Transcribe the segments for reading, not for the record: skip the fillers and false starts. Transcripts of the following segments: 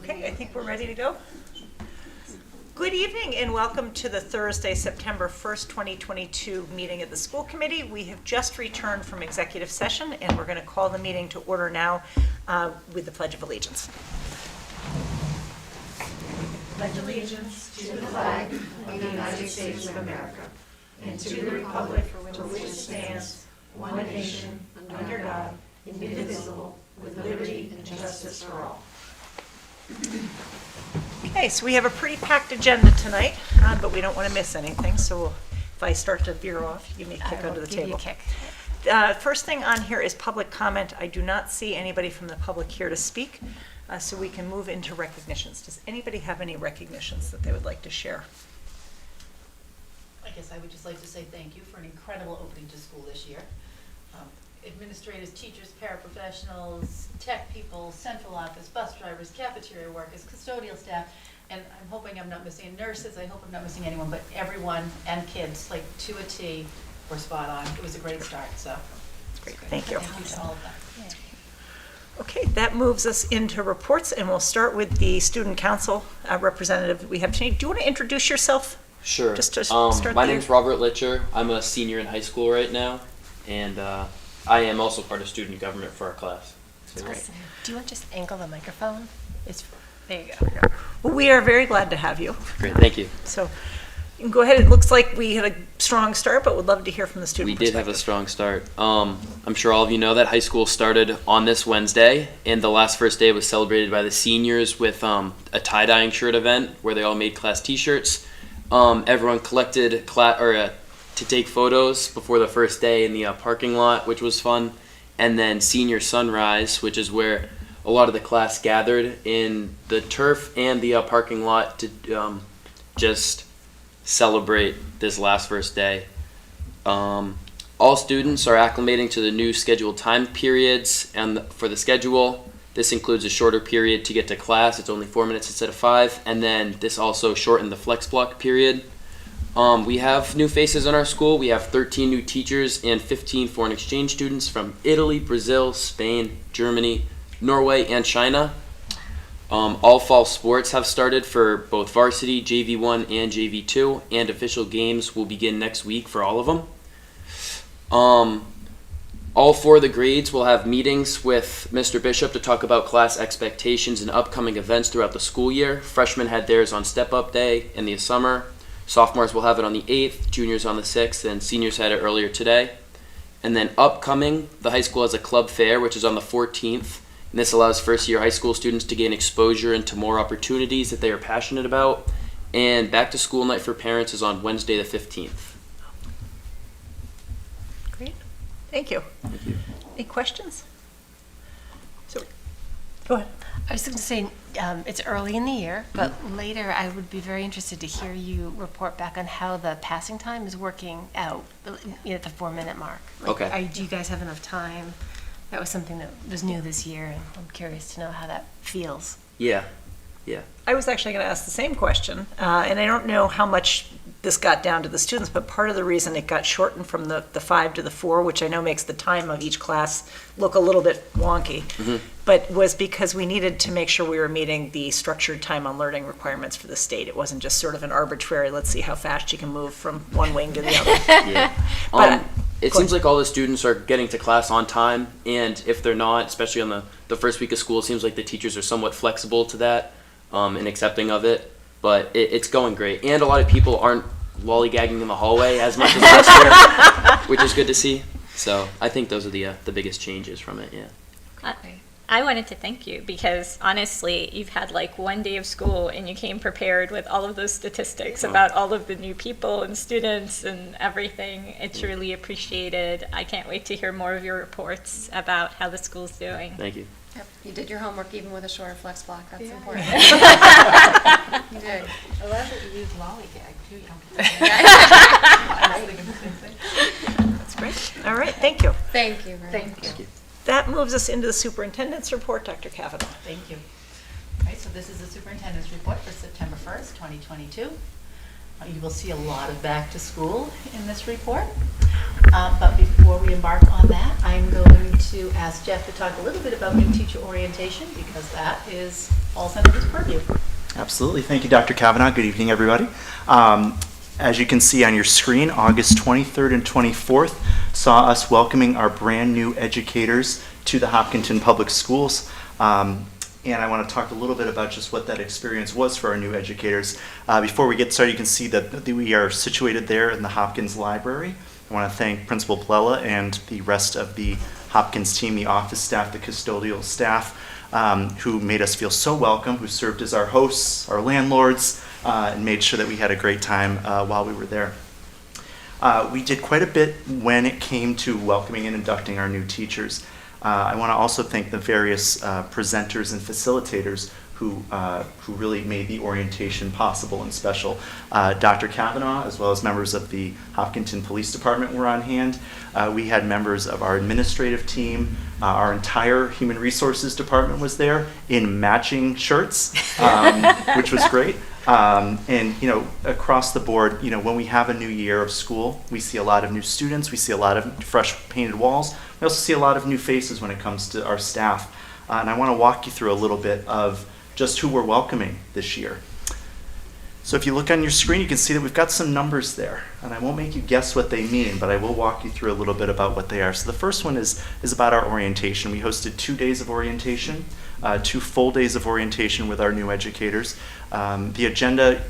Okay, I think we're ready to go. Good evening and welcome to the Thursday, September 1st, 2022 meeting of the school committee. We have just returned from executive session and we're going to call the meeting to order now with the Pledge of Allegiance. Pledge allegiance to the flag of the United States of America and to the republic for which it stands, one nation, under God, indivisible, with liberty and justice for all. Okay, so we have a pretty packed agenda tonight, but we don't want to miss anything. So if I start to veer off, you may kick under the table. First thing on here is public comment. I do not see anybody from the public here to speak, so we can move into recognitions. Does anybody have any recognitions that they would like to share? I guess I would just like to say thank you for an incredible opening to school this year. Administrators, teachers, paraprofessionals, tech people, central office, bus drivers, cafeteria workers, custodial staff, and I'm hoping I'm not missing nurses, I hope I'm not missing anyone, but everyone and kids, like to a T, were spot on. It was a great start, so. Great, thank you. Thank you to all of them. Okay, that moves us into reports, and we'll start with the student council representative we have tonight. Do you want to introduce yourself? Sure. Just to start my name's Robert Litcher. I'm a senior in high school right now, and I am also part of student government for our class. So Awesome. Do you want to just angle the microphone? There you go. Well, we are very glad to have you. Great, thank you. So you can go ahead. It looks like we had a strong start, but would love to hear from the student We did have a strong start. I'm sure all of you know that high school started on this Wednesday, and the last first day was celebrated by the seniors with a tie-dyeing shirt event where they all made class t-shirts. Everyone collected to take photos before the first day in the parking lot, which was fun. And then senior sunrise, which is where a lot of the class gathered in the turf and the parking lot to just celebrate this last first day. All students are acclimating to the new scheduled time periods and for the schedule. This includes a shorter period to get to class. It's only 4 minutes instead of 5. And then this also shortened the flex block period. We have new faces in our school. We have 13 new teachers and 15 foreign exchange students from Italy, Brazil, Spain, Germany, Norway, and China. All fall sports have started for both varsity, JV1 and JV2, and official games will begin next week for all of them. All 4 of the grades will have meetings with Mr. Bishop to talk about class expectations and upcoming events throughout the school year. Freshmen had theirs on Step-Up Day in the summer. Sophomores will have it on the 8th, juniors on the 6th, and seniors had it earlier today. And then upcoming, the high school has a club fair, which is on the 14th. And this allows first-year high school students to gain exposure into more opportunities that they are passionate about. And back to school night for parents is on Wednesday the 15th. Great. Thank you. Thank you. Any questions? So, go ahead. I was going to say, it's early in the year, but later I would be very interested to hear you report back on how the passing time is working out at the 4-minute mark. Okay. Do you guys have enough time? That was something that was new this year, and I'm curious to know how that feels. Yeah. I was actually going to ask the same question, and I don't know how much this got down to the students, but part of the reason it got shortened from the 5 to the 4, which I know makes the time of each class look a little bit wonky, but was because we needed to make sure we were meeting the structured time on learning requirements for the state. It wasn't just sort of an arbitrary, let's see how fast you can move from one wing to the other. Yeah. But it seems like all the students are getting to class on time, and if they're not, especially on the first week of school, it seems like the teachers are somewhat flexible to that and accepting of it. But it's going great, and a lot of people aren't lollygagging in the hallway as much as last year, which is good to see. So I think those are the biggest changes from it. Yeah. I wanted to thank you because honestly, you've had like one day of school and you came prepared with all of those statistics about all of the new people and students and everything. It's really appreciated. I can't wait to hear more of your reports about how the school's doing. Thank you. Yep, you did your homework even with a shorter flex block. That's important. You did. I love that you use lollygag too. That's great. All right, thank you. Thank you very much. Thank you. That moves us into the superintendent's report. Dr. Kavanaugh. Thank you. All right, so this is the superintendent's report for September 1st, 2022. You will see a lot of back to school in this report. But before we embark on that, I'm going to ask Jeff to talk a little bit about new teacher orientation, because that is falls under his purview. Absolutely. Thank you, Dr. Kavanaugh. Good evening, everybody. As you can see on your screen, August 23rd and 24th saw us welcoming our brand new educators to the Hopkinton Public Schools. And I want to talk a little bit about just what that experience was for our new educators. Before we get started, you can see that we are situated there in the Hopkins Library. I want to thank Principal Plella and the rest of the Hopkins team, the office staff, the custodial staff, who made us feel so welcome, who served as our hosts, our landlords, and made sure that we had a great time while we were there. We did quite a bit when it came to welcoming and inducting our new teachers. I want to also thank the various presenters and facilitators who really made the orientation possible and special. Dr. Kavanaugh, as well as members of the Hopkinton Police Department were on hand. We had members of our administrative team. Our entire Human Resources Department was there in matching shirts, which was great. And, across the board, when we have a new year of school, we see a lot of new students, we see a lot of fresh painted walls. We also see a lot of new faces when it comes to our staff. And I want to walk you through a little bit of just who we're welcoming this year. So if you look on your screen, you can see that we've got some numbers there. And I won't make you guess what they mean, but I will walk you through a little bit about what they are. So the first one is about our orientation. We hosted 2 days of orientation, 2 full days of orientation with our new educators. The agenda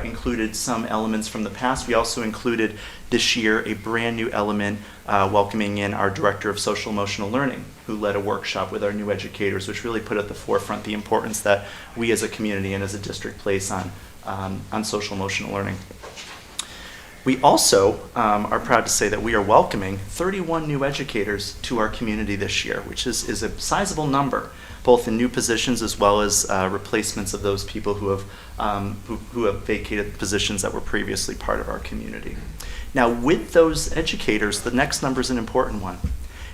included some elements from the past. We also included this year a brand new element welcoming in our Director of Social Emotional Learning, who led a workshop with our new educators, which really put at the forefront the importance that we as a community and as a district place on social emotional learning. We also are proud to say that we are welcoming 31 new educators to our community this year, which is a sizable number, both in new positions as well as replacements of those people who have vacated positions that were previously part of our community. Now, with those educators, the next number is an important one,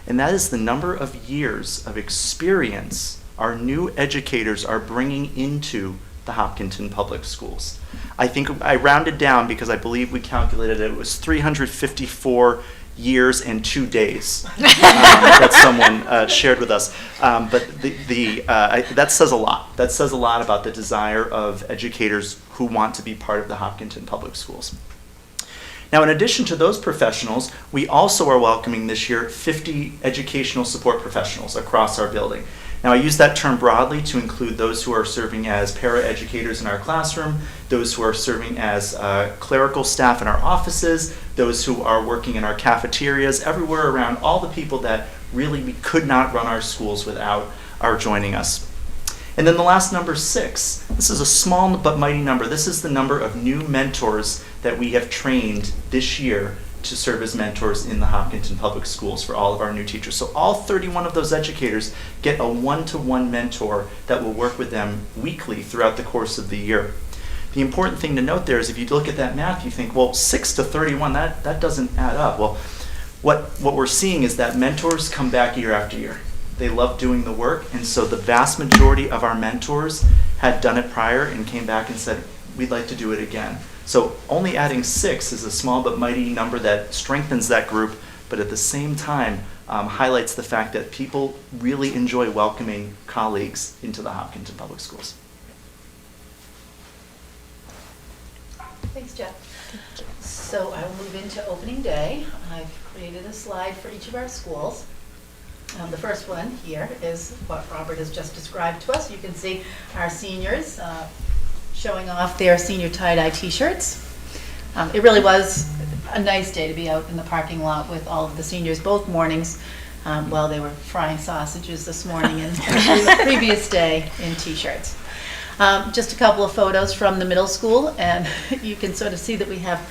and that is the number of years of experience our new educators are bringing into the Hopkinton Public Schools. I think I rounded down because I believe we calculated it was 354 years and 2 days that someone shared with us. But that says a lot. That says a lot about the desire of educators who want to be part of the Hopkinton Public Schools. Now, in addition to those professionals, we also are welcoming this year 50 educational support professionals across our building. Now, I use that term broadly to include those who are serving as para-educators in our classroom, those who are serving as clerical staff in our offices, those who are working in our cafeterias, everywhere around, all the people that really we could not run our schools without are joining us. And then the last number, 6. This is a small but mighty number. This is the number of new mentors that we have trained this year to serve as mentors in the Hopkinton Public Schools for all of our new teachers. So all 31 of those educators get a one-to-one mentor that will work with them weekly throughout the course of the year. The important thing to note there is if you look at that math, you think, well, 6 to 31, that doesn't add up. Well, what we're seeing is that mentors come back year after year. They love doing the work, and so the vast majority of our mentors had done it prior and came back and said, we'd like to do it again. So only adding 6 is a small but mighty number that strengthens that group, but at the same time highlights the fact that people really enjoy welcoming colleagues into the Hopkinton Public Schools. Thanks, Jeff. So I will move into opening day. I've created a slide for each of our schools. The first one here is what Robert has just described to us. You can see our seniors showing off their senior tie-dye t-shirts. It really was a nice day to be out in the parking lot with all of the seniors both mornings while they were frying sausages this morning and the previous day in t-shirts. Just a couple of photos from the middle school, and you can sort of see that we have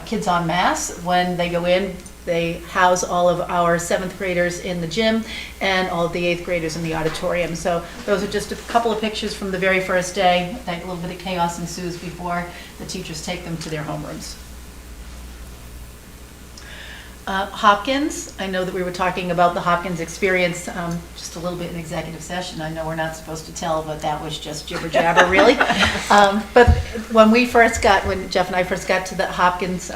kids en masse. When they go in, they house all of our 7th graders in the gym and all of the 8th graders in the auditorium. So those are just a couple of pictures from the very first day. A little bit of chaos ensues before the teachers take them to their homerooms. Hopkins, I know that we were talking about the Hopkins experience just a little bit in executive session. I know we're not supposed to tell, but that was just jibber jabber, really. But when Jeff and I first got to the Hopkins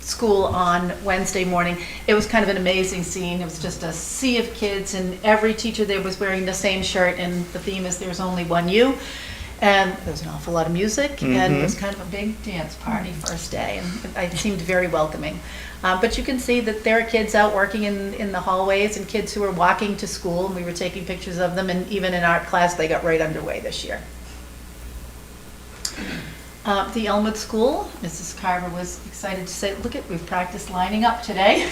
school on Wednesday morning. It was kind of an amazing scene. It was just a sea of kids, and every teacher there was wearing the same shirt, and the theme is "There's only one you." And there was an awful lot of music, and it was kind of a big dance party first day, and it seemed very welcoming. But you can see that there are kids out working in the hallways, and kids who are walking to school, and we were taking pictures of them, and even in art class, they got right underway this year. The Elmwood School, Mrs. Carver was excited to say, look at, we've practiced lining up today.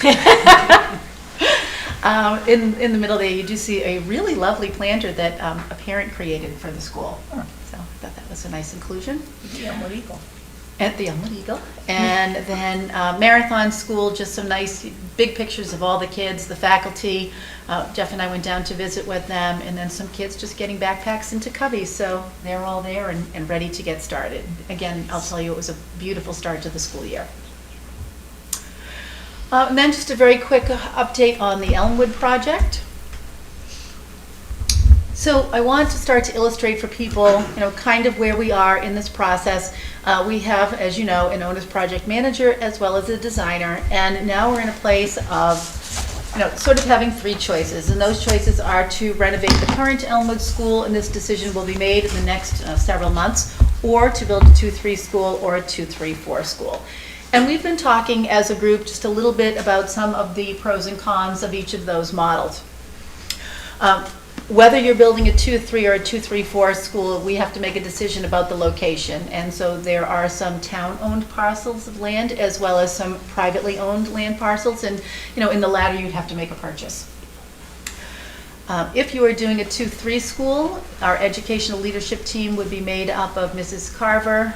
In the middle there, you do see a really lovely planter that a parent created for the school. So I thought that was a nice inclusion. The Elmwood Eagle. At the Elmwood Eagle. And then Marathon School, just some nice big pictures of all the kids, the faculty. Jeff and I went down to visit with them, and then some kids just getting backpacks into cubbies. So they're all there and ready to get started. Again, I'll tell you, it was a beautiful start to the school year. And then just a very quick update on the Elmwood project. So I want to start to illustrate for people, kind of where we are in this process. We have, as you know, an owner's project manager as well as a designer, and now we're in a place of, sort of having three choices, and those choices are to renovate the current Elmwood School, and this decision will be made in the next several months, or to build a 2-3 school or a 2-3-4 school. And we've been talking as a group just a little bit about some of the pros and cons of each of those models. Whether you're building a 2-3 or a 2-3-4 school, we have to make a decision about the location. And so there are some town-owned parcels of land as well as some privately owned land parcels. And, in the latter, you'd have to make a purchase. If you are doing a 2-3 school, our educational leadership team would be made up of Mrs. Carver,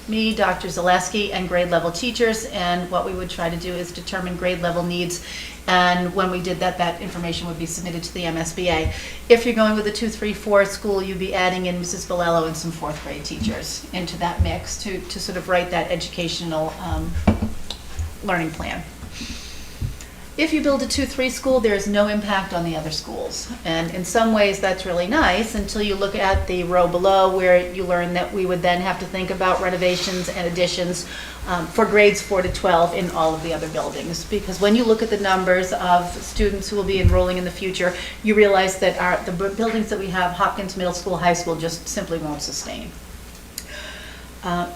me, Dr. Zaleski, and grade level teachers. And what we would try to do is determine grade level needs. And when we did that, that information would be submitted to the MSBA. If you're going with a 2-3-4 school, you'd be adding in Mrs. Bolello and some 4th grade teachers into that mix to sort of write that educational learning plan. If you build a 2-3 school, there is no impact on the other schools. And in some ways, that's really nice until you look at the row below where you learn that we would then have to think about renovations and additions for grades 4 to 12 in all of the other buildings. Because when you look at the numbers of students who will be enrolling in the future, you realize that the buildings that we have, Hopkins Middle School, High School, just simply won't sustain.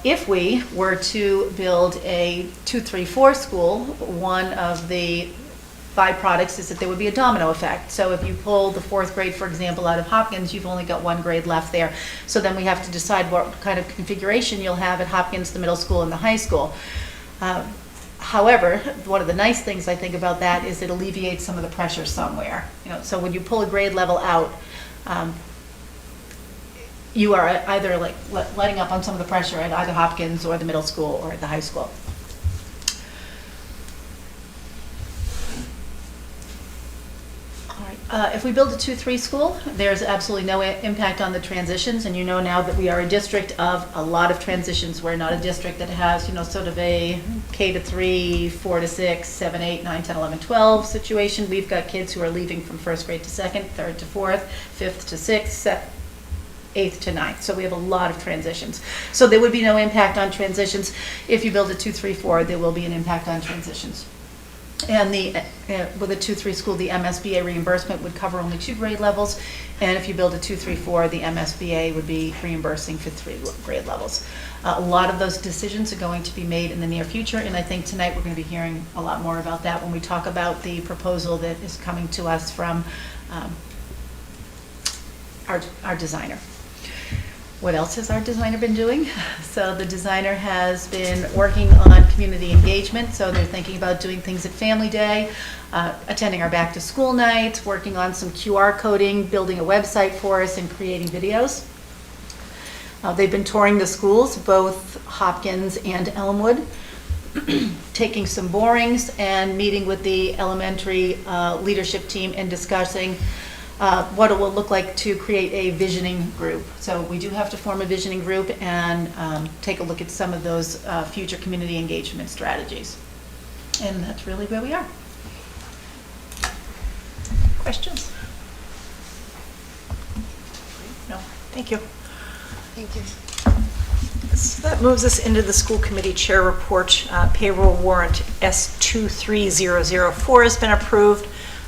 If we were to build a 2-3-4 school, one of the byproducts is that there would be a domino effect. So if you pull the 4th grade, for example, out of Hopkins, you've only got 1 grade left there. So then we have to decide what kind of configuration you'll have at Hopkins, the middle school, and the high school. However, one of the nice things I think about that is it alleviates some of the pressure somewhere. So when you pull a grade level out, you are either like letting up on some of the pressure at either Hopkins or the middle school or at the high school. If we build a 2-3 school, there's absolutely no impact on the transitions, and now that we are a district of a lot of transitions. We're not a district that has, sort of a K-3, 4 to 6, 7, 8, 9, 10, 11, 12 situation. We've got kids who are leaving from 1st grade to 2nd, 3rd to 4th, 5th to 6th, 8th to 9th. So we have a lot of transitions. So there would be no impact on transitions. If you build a 2-3-4, there will be an impact on transitions. And with a 2-3 school, the MSBA reimbursement would cover only 2 grade levels. And if you build a 2-3-4, the MSBA would be reimbursing for 3 grade levels. A lot of those decisions are going to be made in the near future. And I think tonight we're going to be hearing a lot more about that when we talk about the proposal that is coming to us from our designer. What else has our designer been doing? So the designer has been working on community engagement. So they're thinking about doing things at Family Day, attending our back to school nights, working on some QR coding, building a website for us, and creating videos. They've been touring the schools, both Hopkins and Elmwood, taking some borings and meeting with the elementary leadership team and discussing what it will look like to create a visioning group. So we do have to form a visioning group and take a look at some of those future community engagement strategies. And that's really where we are. Questions? No. Thank you. Thank you. So that moves us into the school committee chair report. Payroll warrant S23004 has been approved.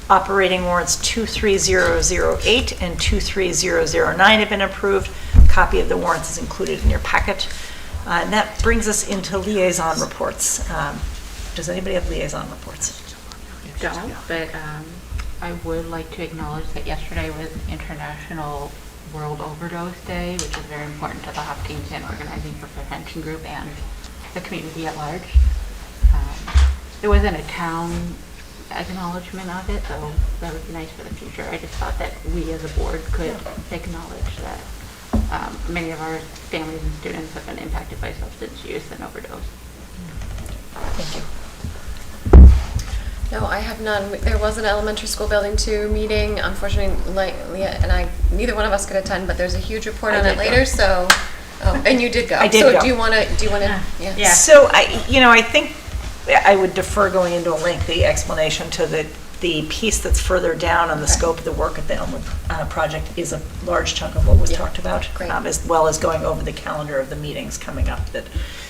Operating warrants 23008 and 23009 have been approved. Copy of the warrants is included in your packet. And that brings us into liaison reports. Does anybody have liaison reports? Don't, but I would like to acknowledge that yesterday was International World Overdose Day, which is very important to the Hopkinton Organizing for Prevention Group and the community at large. There wasn't a town acknowledgement of it, so that would be nice for the future. I just thought that we as a board could acknowledge that many of our families and students have been impacted by substance use and overdose. Thank you. No, I have none. There was an elementary school building 2 meeting. Unfortunately, Leah and I, neither one of us could attend, but there's a huge report on it later. So, and you did go. I did so go. do you want to? Yeah. So I think I would defer going into a lengthy explanation to the piece that's further down on the scope of the work at the Elmwood project is a large chunk of what was talked about, as well as going over the calendar of the meetings coming up that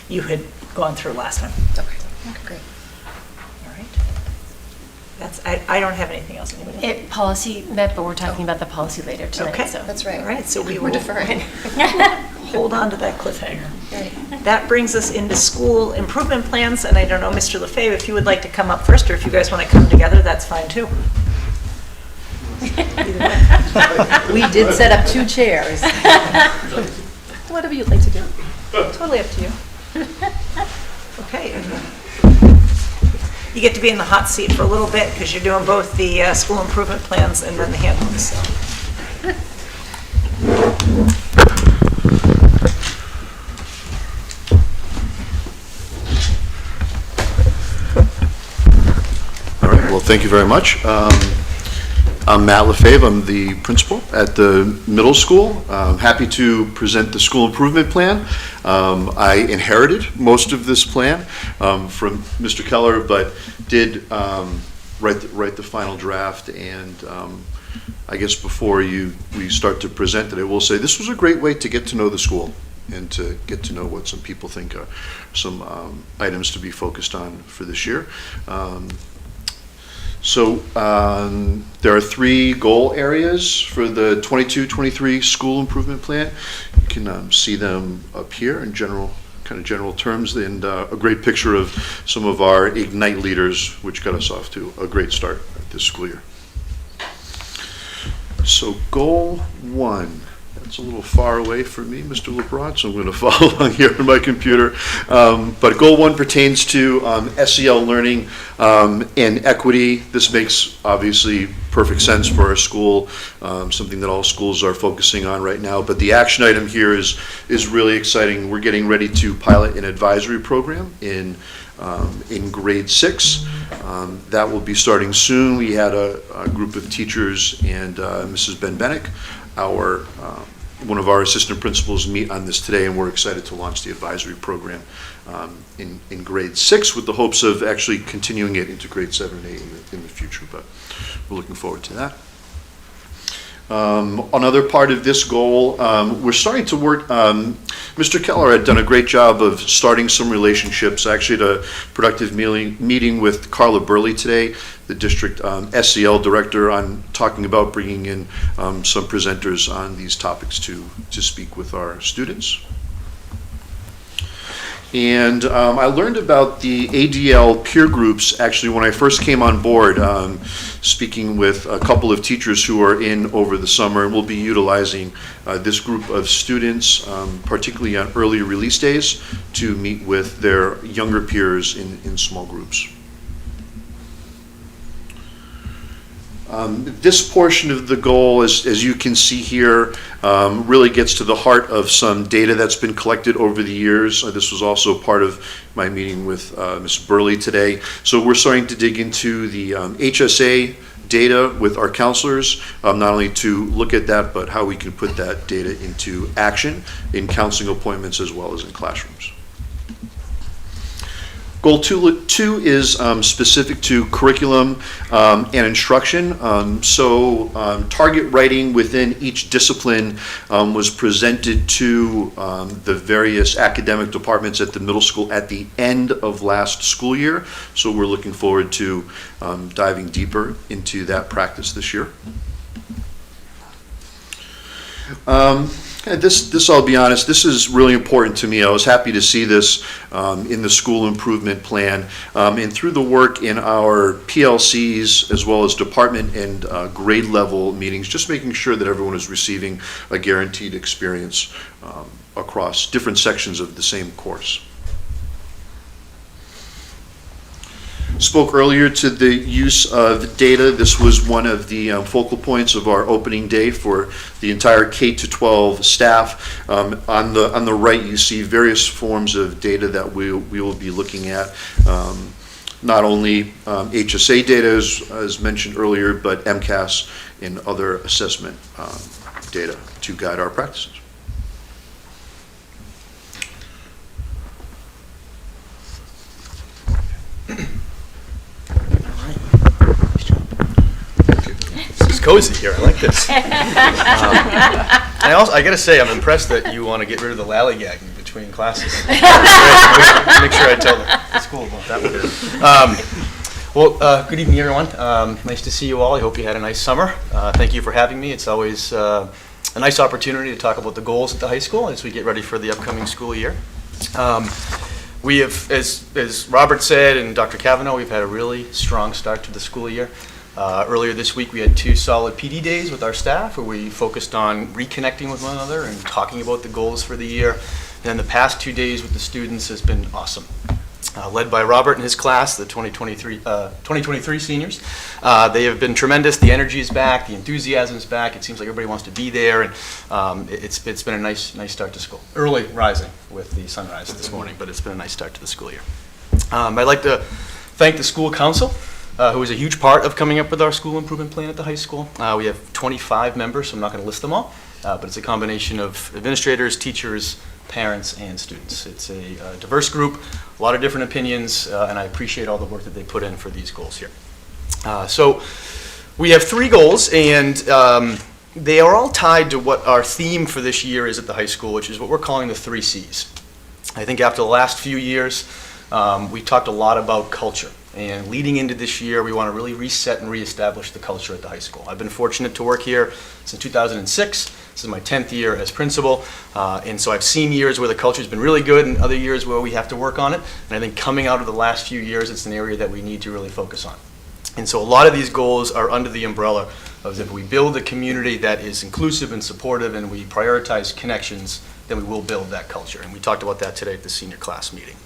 you had gone through last time. Okay, great. All right. I don't have anything else. Anybody? Policy met, but we're talking about the policy later tonight. Okay. So. That's right. All right, so we We're will deferring. hold on to that cliffhanger. Right. That brings us into school improvement plans, and I don't know, Mr. Lefebvre, if you would like to come up first, or if you guys want to come together, that's fine too. We did set up 2 chairs. Whatever you'd like to do. Totally up to you. Okay. You get to be in the hot seat for a little bit because you're doing both the school improvement plans and then the handbooks. All right, well, thank you very much. I'm Matt Lefebvre. I'm the principal at the middle school. I'm happy to present the school improvement plan. I inherited most of this plan from Mr. Keller, but did write the final draft. And I guess before we start to present it, I will say this was a great way to get to know the school and to get to know what some people think are some items to be focused on for this year. So there are 3 goal areas for the 22-23 school improvement plan. You can see them up here in general terms, and a great picture of some of our Ignite leaders, which got us off to a great start this school year. So goal 1. It's a little far away from me, Mr. LeBron, so I'm going to follow along here on my computer. But goal 1 pertains to SEL learning and equity. This makes obviously perfect sense for our school, something that all schools are focusing on right now. But the action item here is really exciting. We're getting ready to pilot an advisory program in grade 6. That will be starting soon. We had a group of teachers and Mrs. Ben-Benick, one of our assistant principals, meet on this today, and we're excited to launch the advisory program in grade 6 with the hopes of actually continuing it into grade 7 and 8 in the future, but we're looking forward to that. Another part of this goal, we're starting to work, Mr. Keller had done a great job of starting some relationships. I actually had a productive meeting with Carla Burley today, the district SEL director, on talking about bringing in some presenters on these topics to speak with our students. And I learned about the ADL peer groups actually when I first came on board, speaking with a couple of teachers who are in over the summer, and we'll be utilizing this group of students, particularly on early release days, to meet with their younger peers in small groups. This portion of the goal, as you can see here, really gets to the heart of some data that's been collected over the years. This was also part of my meeting with Ms. Burley today. So we're starting to dig into the HSA data with our counselors, not only to look at that, but how we can put that data into action in counseling appointments as well as in classrooms. Goal two is specific to curriculum and instruction. Target writing within each discipline was presented to the various academic departments at the middle school at the end of last school year. So we're looking forward to diving deeper into that practice this year. And this, I'll be honest, this is really important to me. I was happy to see this in the school improvement plan, and through the work in our PLCs as well as department and grade level meetings, just making sure that everyone is receiving a guaranteed experience across different sections of the same course. Spoke earlier to the use of data. This was one of the focal points of our opening day for the entire K-12 staff. On the right, you see various forms of data that we will be looking at. Not only HSA data, as mentioned earlier, but MCAS and other assessment data to guide our practices. Cozy here. I like this. I got to say, I'm impressed that you want to get rid of the lollygagging between classes. Make sure I tell the school about that one. Good evening, everyone. Nice to see you all. I hope you had a nice summer. Thank you for having me. It's always a nice opportunity to talk about the goals at the high school as we get ready for the upcoming school year. We have, as Robert said and Dr. Cavanaugh, we've had a really strong start to the school year. Earlier this week, we had 2 solid PD days with our staff where we focused on reconnecting with one another and talking about the goals for the year. And the past 2 days with the students has been awesome. Led by Robert and his class, the 2023 seniors. They have been tremendous. The energy is back. The enthusiasm is back. It seems like everybody wants to be there. And it's been a nice start to school. Early rising with the sunrise this morning, but it's been a nice start to the school year. I'd like to thank the school council, who is a huge part of coming up with our school improvement plan at the high school. We have 25 members, so I'm not going to list them all, but it's a combination of administrators, teachers, parents, and students. It's a diverse group, a lot of different opinions, and I appreciate all the work that they put in for these goals here. So we have 3 goals, and they are all tied to what our theme for this year is at the high school, which is what we're calling the 3 C's. I think after the last few years, we talked a lot about culture. And leading into this year, we want to really reset and reestablish the culture at the high school. I've been fortunate to work here since 2006. This is my 10th year as principal. And so I've seen years where the culture's been really good and other years where we have to work on it. And I think coming out of the last few years, it's an area that we need to really focus on. And so a lot of these goals are under the umbrella of if we build a community that is inclusive and supportive and we prioritize connections, then we will build that culture. And we talked about that today at the senior class meeting.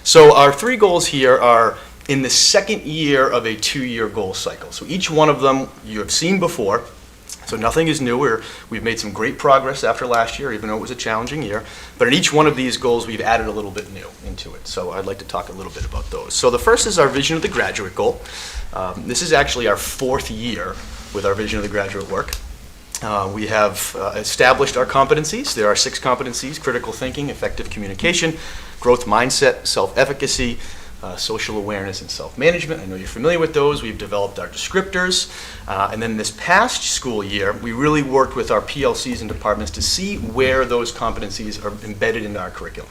So our 3 goals here are in the second year of a 2-year goal cycle. So each one of them you have seen before, so nothing is new. We've made some great progress after last year, even though it was a challenging year. But in each one of these goals, we've added a little bit new into it. So I'd like to talk a little bit about those. So the first is our Vision of the Graduate goal. This is actually our 4th year with our Vision of the Graduate work. We have established our competencies. There are 6 competencies: critical thinking, effective communication, growth mindset, self-efficacy, social awareness, and self-management. I know you're familiar with those. We've developed our descriptors. And then this past school year, we really worked with our PLCs and departments to see where those competencies are embedded into our curriculum.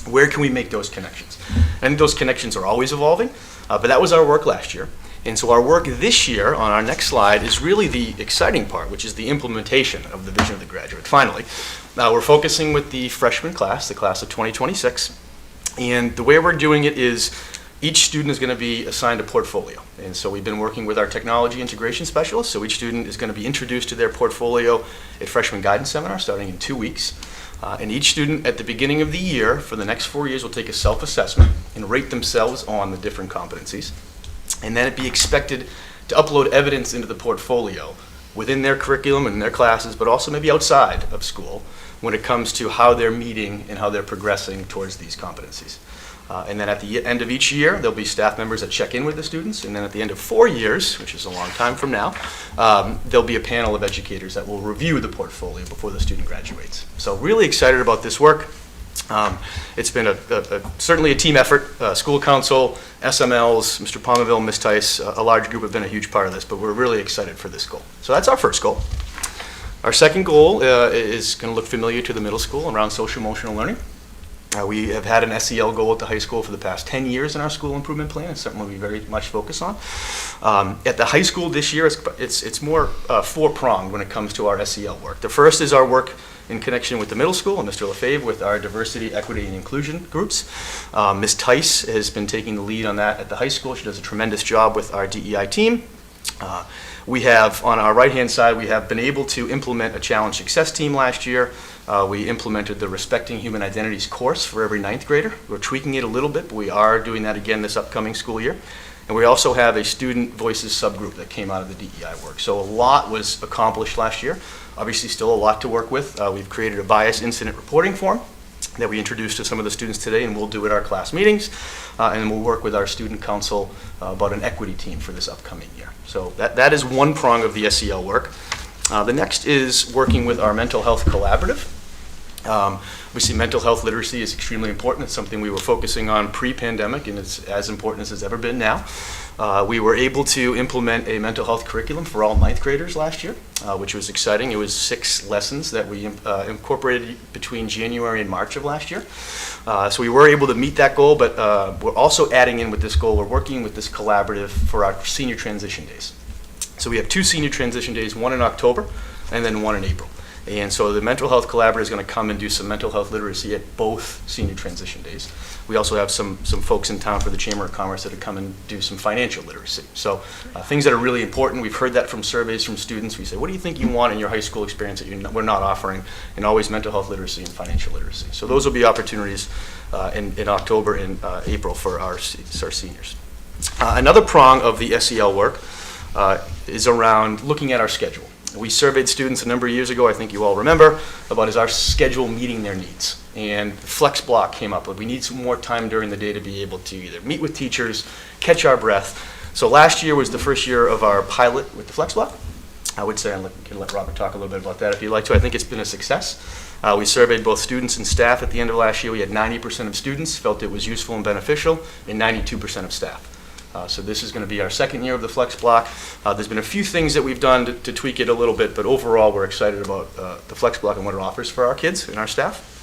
Where can we make those connections? And those connections are always evolving, but that was our work last year. And so our work this year, on our next slide, is really the exciting part, which is the implementation of the Vision of the Graduate. Finally, we're focusing with the freshman class, the class of 2026. And the way we're doing it is each student is going to be assigned a portfolio. And so we've been working with our technology integration specialists. So each student is going to be introduced to their portfolio at Freshman Guidance Seminar starting in 2 weeks. And each student at the beginning of the year for the next 4 years will take a self-assessment and rate themselves on the different competencies. And then it'd be expected to upload evidence into the portfolio within their curriculum and their classes, but also maybe outside of school when it comes to how they're meeting and how they're progressing towards these competencies. And then at the end of each year, there'll be staff members that check in with the students. And then at the end of 4 years, which is a long time from now, there'll be a panel of educators that will review the portfolio before the student graduates. So really excited about this work. It's been certainly a team effort. School council, SMLs, Mr. Palmerville, Ms. Tice, a large group have been a huge part of this, but we're really excited for this goal. So that's our first goal. Our second goal is going to look familiar to the middle school around social emotional learning. We have had an SEL goal at the high school for the past 10 years in our school improvement plan. It's something we very much focus on. At the high school this year, it's more four-pronged when it comes to our SEL work. The first is our work in connection with the middle school, and Mr. Lefebvre with our diversity, equity, and inclusion groups. Ms. Tice has been taking the lead on that at the high school. She does a tremendous job with our DEI team. We have, on our right-hand side, we have been able to implement a challenge success team last year. We implemented the Respecting Human Identities course for every 9th grader. We're tweaking it a little bit, but we are doing that again this upcoming school year. And we also have a student voices subgroup that came out of the DEI work. So a lot was accomplished last year. Obviously still a lot to work with. We've created a bias incident reporting form that we introduced to some of the students today, and we'll do at our class meetings. And then we'll work with our student council about an equity team for this upcoming year. So that is one prong of the SEL work. The next is working with our mental health collaborative. We see mental health literacy is extremely important. It's something we were focusing on pre-pandemic, and it's as important as it's ever been now. We were able to implement a mental health curriculum for all 9th graders last year, which was exciting. It was 6 lessons that we incorporated between January and March of last year. So we were able to meet that goal, but we're also adding in with this goal, we're working with this collaborative for our senior transition days. So we have 2 senior transition days, one in October and then one in April. And so the mental health collaborative is going to come and do some mental health literacy at both senior transition days. We also have some folks in town for the Chamber of Commerce that have come and do some financial literacy. So things that are really important. We've heard that from surveys from students. We say, what do you think you want in your high school experience that we're not offering? And always mental health literacy and financial literacy. So those will be opportunities in October and April for our seniors. Another prong of the SEL work is around looking at our schedule. We surveyed students a number of years ago, I think you all remember, about is our schedule meeting their needs. And the flex block came up. We need some more time during the day to be able to either meet with teachers, catch our breath. So last year was the first year of our pilot with the flex block. I would say, I can let Robert talk a little bit about that if you'd like to. I think it's been a success. We surveyed both students and staff at the end of last year. We had 90% of students felt it was useful and beneficial, and 92% of staff. So this is going to be our second year of the flex block. There's been a few things that we've done to tweak it a little bit, but overall we're excited about the flex block and what it offers for our kids and our staff.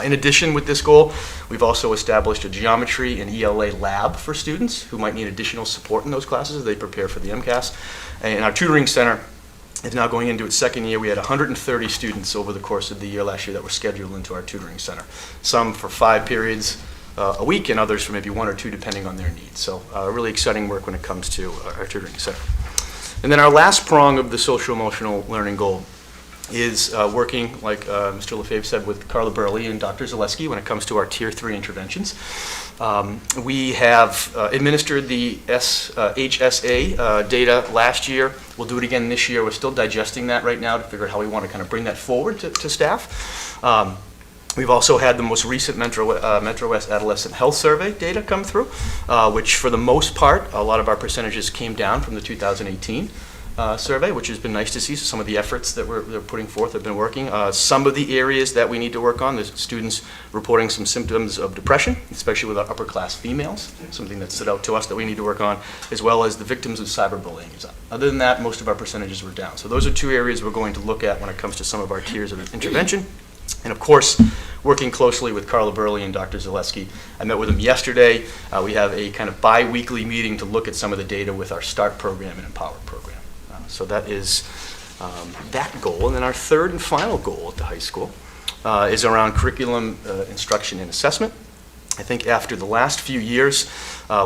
In addition, with this goal, we've also established a geometry and ELA lab for students who might need additional support in those classes as they prepare for the MCAS. And our tutoring center is now going into its second year. We had 130 students over the course of the year last year that were scheduled into our tutoring center. Some for 5 periods a week, and others for maybe 1 or 2 depending on their needs. So really exciting work when it comes to our tutoring center. And then our last prong of the social emotional learning goal is working, like Mr. Lefebvre said, with Carla Burley and Dr. Zaleski when it comes to our Tier 3 interventions. We have administered the HSA data last year. We'll do it again this year. We're still digesting that right now to figure out how we want to kind of bring that forward to staff. We've also had the most recent Metro West Adolescent Health Survey data come through, which for the most part, a lot of our percentages came down from the 2018 survey, which has been nice to see. So some of the efforts that they're putting forth have been working. Some of the areas that we need to work on, there's students reporting some symptoms of depression, especially with our upper class females, something that stood out to us that we need to work on, as well as the victims of cyberbullying is up. Other than that, most of our percentages were down. So those are 2 areas we're going to look at when it comes to some of our tiers of intervention. And of course, working closely with Carla Burley and Dr. Zaleski. I met with them yesterday. We have a kind of bi-weekly meeting to look at some of the data with our START program and Empower program. So that is that goal. And then our third and final goal at the high school is around curriculum instruction and assessment. I think after the last few years,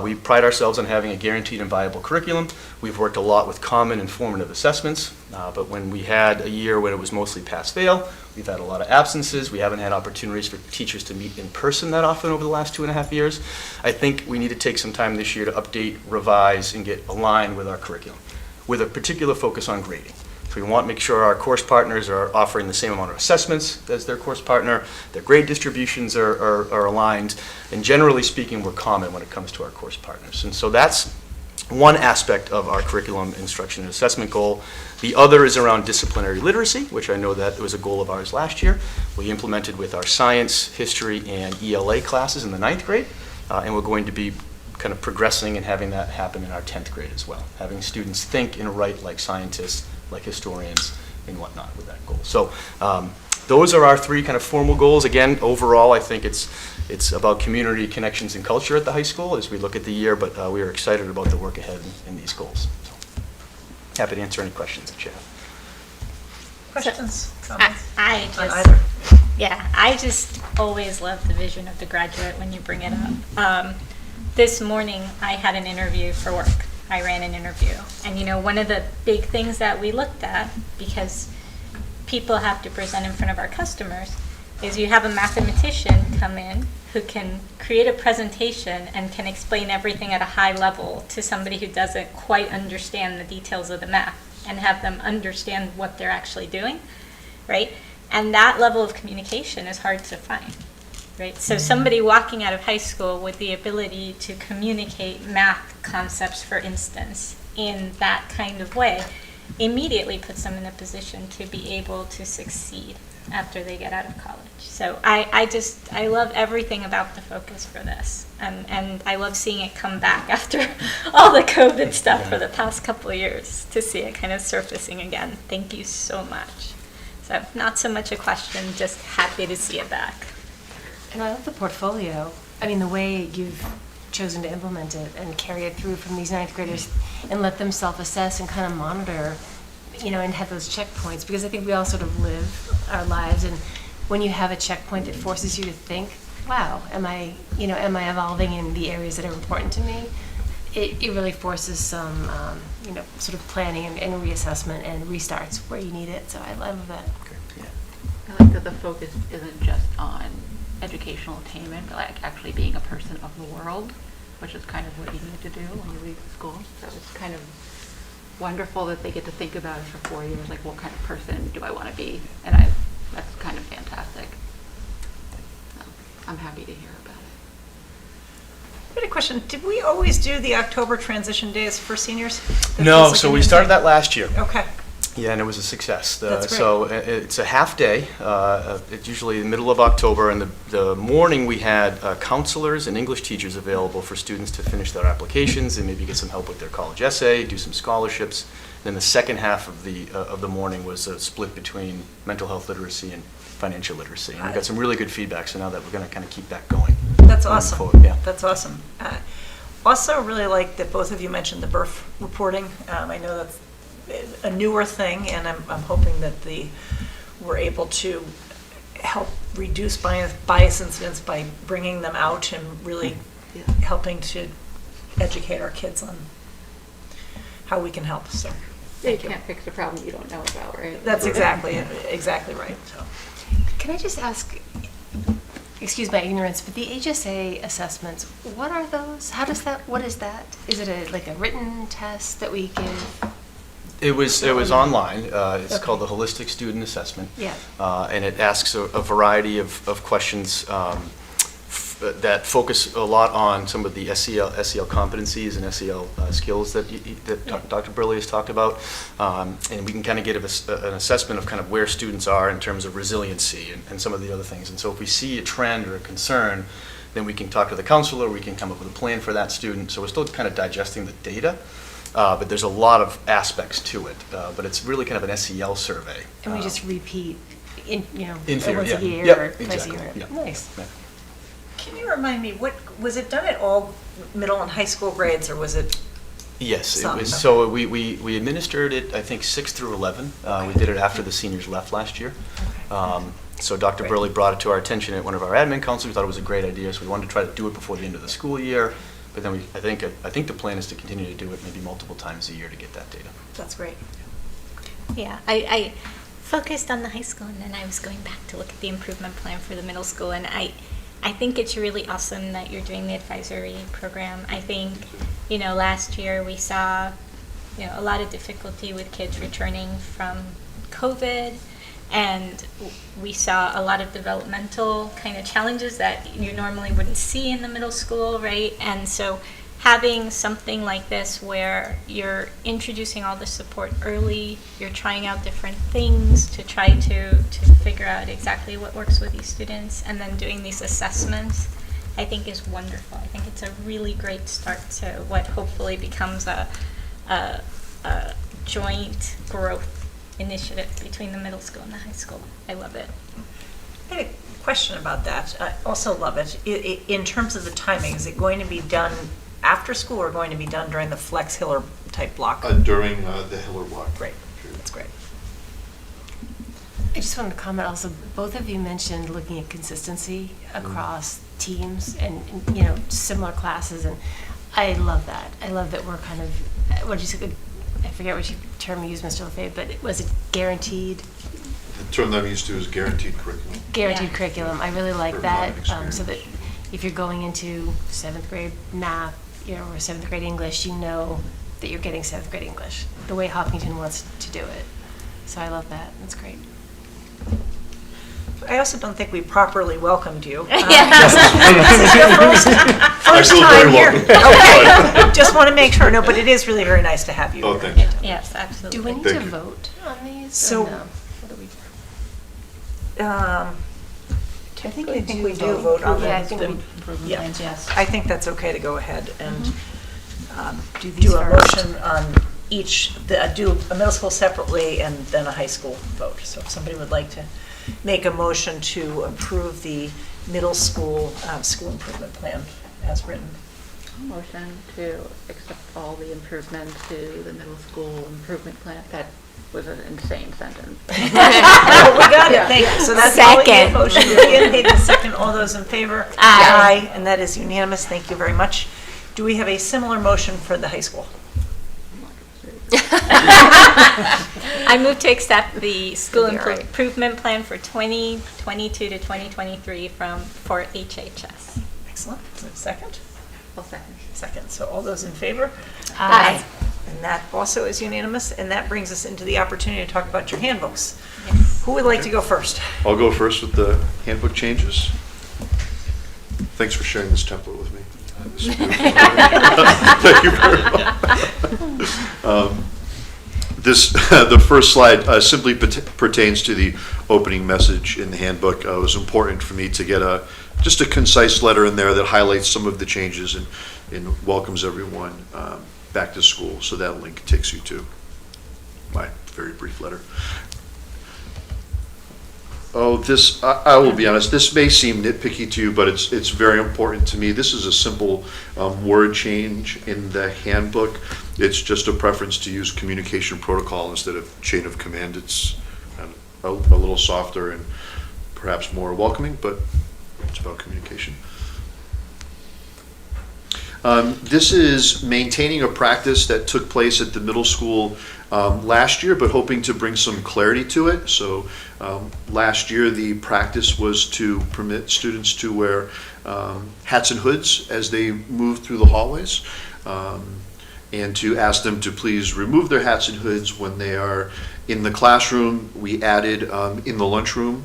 we pride ourselves on having a guaranteed and viable curriculum. We've worked a lot with common and formative assessments, but when we had a year when it was mostly pass-fail, we've had a lot of absences. We haven't had opportunities for teachers to meet in person that often over the last 2.5 years. I think we need to take some time this year to update, revise, and get aligned with our curriculum, with a particular focus on grading. So we want to make sure our course partners are offering the same amount of assessments as their course partner, their grade distributions are aligned, and generally speaking, we're common when it comes to our course partners. And so that's one aspect of our curriculum instruction and assessment goal. The other is around disciplinary literacy, which I know that was a goal of ours last year. We implemented with our science, history, and ELA classes in the 9th grade, and we're going to be kind of progressing and having that happen in our 10th grade as well, having students think and write like scientists, like historians, and whatnot with that goal. So those are our 3 kind of formal goals. Again, overall, I think it's about community connections and culture at the high school as we look at the year, but we are excited about the work ahead in these goals. So, happy to answer any questions that you have. Questions, comments? I On just, either? yeah, I just always love the vision of the graduate when you bring it up. This morning, I had an interview for work. I ran an interview. And you know, one of the big things that we looked at, because people have to present in front of our customers, is you have a mathematician come in who can create a presentation and can explain everything at a high level to somebody who doesn't quite understand the details of the math and have them understand what they're actually doing, right? And that level of communication is hard to find, right? So somebody walking out of high school with the ability to communicate math concepts, for instance, in that kind of way, immediately puts them in a position to be able to succeed after they get out of college. So I love everything about the focus for this. And I love seeing it come back after all the COVID stuff for the past couple of years, to see it kind of surfacing again. Thank you so much. So not so much a question, just happy to see it back. And I love the portfolio. I mean, the way you've chosen to implement it and carry it through from these 9th graders and let them self-assess and kind of monitor, you know, and have those checkpoints, because I think we all sort of live our lives, and when you have a checkpoint that forces you to think, wow, am I evolving in the areas that are important to me? It really forces some, sort of planning and reassessment and restarts where you need it. So I love that. I like that the focus isn't just on educational attainment, but like actually being a person of the world, which is kind of what you need to do when you leave school. So it's kind of wonderful that they get to think about it for 4 years, like what kind of person do I want to be? And that's kind of fantastic. So I'm happy to hear about it. I had a question. Did we always do the October transition days for seniors? That No, feels like so a we new started thing. that last year. Okay. Yeah, and it was a success. That's great. So it's a half day. It's usually in the middle of October, and the morning we had counselors and English teachers available for students to finish their applications and maybe get some help with their college essay, do some scholarships. Then the second half of the morning was a split between mental health literacy and financial literacy. And we got some really good feedback, so now that we're going to kind of keep that going. That's moving awesome. forward, yeah. That's awesome. Also, really like that both of you mentioned the birth reporting. I know that's a newer thing, and I'm hoping that we're able to help reduce bias incidents by bringing them out and really helping to educate our kids on how we can help. So You can't fix a problem you don't know about, right? that's exactly right. So. Can I just ask, excuse my ignorance, but the HSA assessments, what are those? What is that? Is it like a written test that we give? It was online. It's called the Holistic Student Assessment. Yeah. And it asks a variety of questions that focus a lot on some of the SEL competencies and SEL skills that Dr. Burley has talked about. And we can kind of get an assessment of kind of where students are in terms of resiliency and some of the other things. And so if we see a trend or a concern, then we can talk to the counselor, we can come up with a plan for that student. So we're still kind of digesting the data. But there's a lot of aspects to it. But it's really kind of an SEL survey. And we just repeat, in theory, once yeah. a year Yep, or twice exactly, a year. yeah. Nice. Yeah. Can you remind me, what was it done at all middle and high school grades, or was it? Yes, it Some. was. So we administered it, I think, 6 through 11. We did it after the seniors left last year. So Dr. Burley brought it to our attention at one of our admin counselors. We thought it was a great idea, so we wanted to try to do it before the end of the school year. But then I think the plan is to continue to do it maybe multiple times a year to get that data. That's great. Yeah, I focused on the high school, and then I was going back to look at the improvement plan for the middle school, and I think it's really awesome that you're doing the advisory program. I think, last year we saw, a lot of difficulty with kids returning from COVID, and we saw a lot of developmental kind of challenges that you normally wouldn't see in the middle school, right? And so having something like this where you're introducing all the support early, you're trying out different things to try to figure out exactly what works with these students, and then doing these assessments, I think is wonderful. I think it's a really great start to what hopefully becomes a joint growth initiative between the middle school and the high school. I love it. I had a question about that. I also love it. In terms of the timing, is it going to be done after school or going to be done during the Flex Hiller type block? During the Hiller block. Great, that's great. I just wanted to comment also, both of you mentioned looking at consistency across teams and, you know, similar classes, and I love that. I love that we're kind of, what did you say, I forget what term you used, Mr. LaFave, but was it guaranteed? The term that I'm used to is guaranteed curriculum. Guaranteed curriculum. I really like For that, non-experience. so that if you're going into 7th grade math, you know, or 7th grade English, you know that you're getting 7th grade English, the way Hopkinton wants to do it. So I love that. That's great. I also don't think we properly welcomed you. Yeah. This is your first feel time very here. welcome. Okay, just want to make sure. No, but it is really very nice to have you. Oh, here. thank you. Yes, absolutely. Do we need Thank to you. vote on these? So- or no? What do we? I think we do vote on Yeah, I them. think we, Yeah. Yes. I think that's okay to go ahead and Do these do a first. motion on each, do a middle school separately and then a high school vote. So if somebody would like to make a motion to approve the middle school school improvement plan as written. Motion to accept all the improvements to the middle school improvement plan. That was an insane sentence. Oh, we got it, thank you. So that's all we need. Second. Motion made and second. All those in favor? Aye. And that is unanimous. Thank you very much. Do we have a similar motion for the high school? I move to accept the school You're right. improvement plan for 2022 to 2023 for HHS. Excellent. Is there a second? I'll second. Second. So all those in favor? Aye. And that also is unanimous. And that brings us into the opportunity to talk about your handbooks. Yes. Who would like to go first? I'll go first with the handbook changes. Thanks for sharing this template with me. This is beautiful. Thank you very much. The first slide simply pertains to the opening message in the handbook. It was important for me to get just a concise letter in there that highlights some of the changes and welcomes everyone back to school. So that link takes you to my very brief letter. Oh, I will be honest, this may seem nitpicky to you, but it's very important to me. This is a simple word change in the handbook. It's just a preference to use communication protocol instead of chain of command. It's a little softer and perhaps more welcoming, but it's about communication. This is maintaining a practice that took place at the middle school last year, but hoping to bring some clarity to it. So last year, the practice was to permit students to wear hats and hoods as they move through the hallways, and to ask them to please remove their hats and hoods when they are in the classroom. We added in the lunchroom.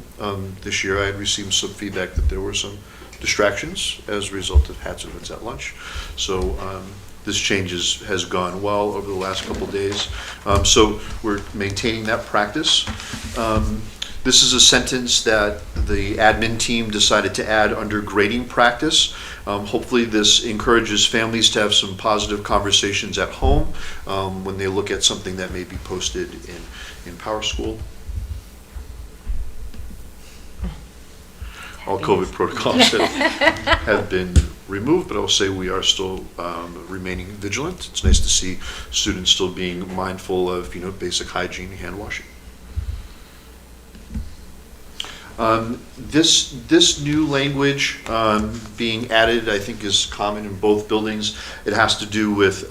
This year, I had received some feedback that there were some distractions as a result of hats and hoods at lunch. So this change has gone well over the last couple days. So we're maintaining that practice. This is a sentence that the admin team decided to add under grading practice. Hopefully this encourages families to have some positive conversations at home when they look at something that may be posted in PowerSchool. All COVID protocols have been removed, but I'll say we are still remaining vigilant. It's nice to see students still being mindful of basic hygiene, hand washing. This new language being added, I think, is common in both buildings. It has to do with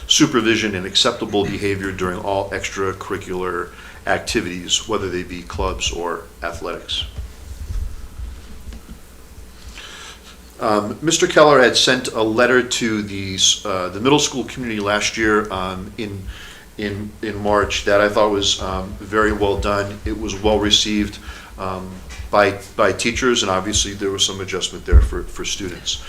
supervision and acceptable behavior during all extracurricular activities, whether they be clubs or athletics. Mr. Keller had sent a letter to the middle school community last year in March that I thought was very well done. It was well received by teachers, and obviously there was some adjustment there for students.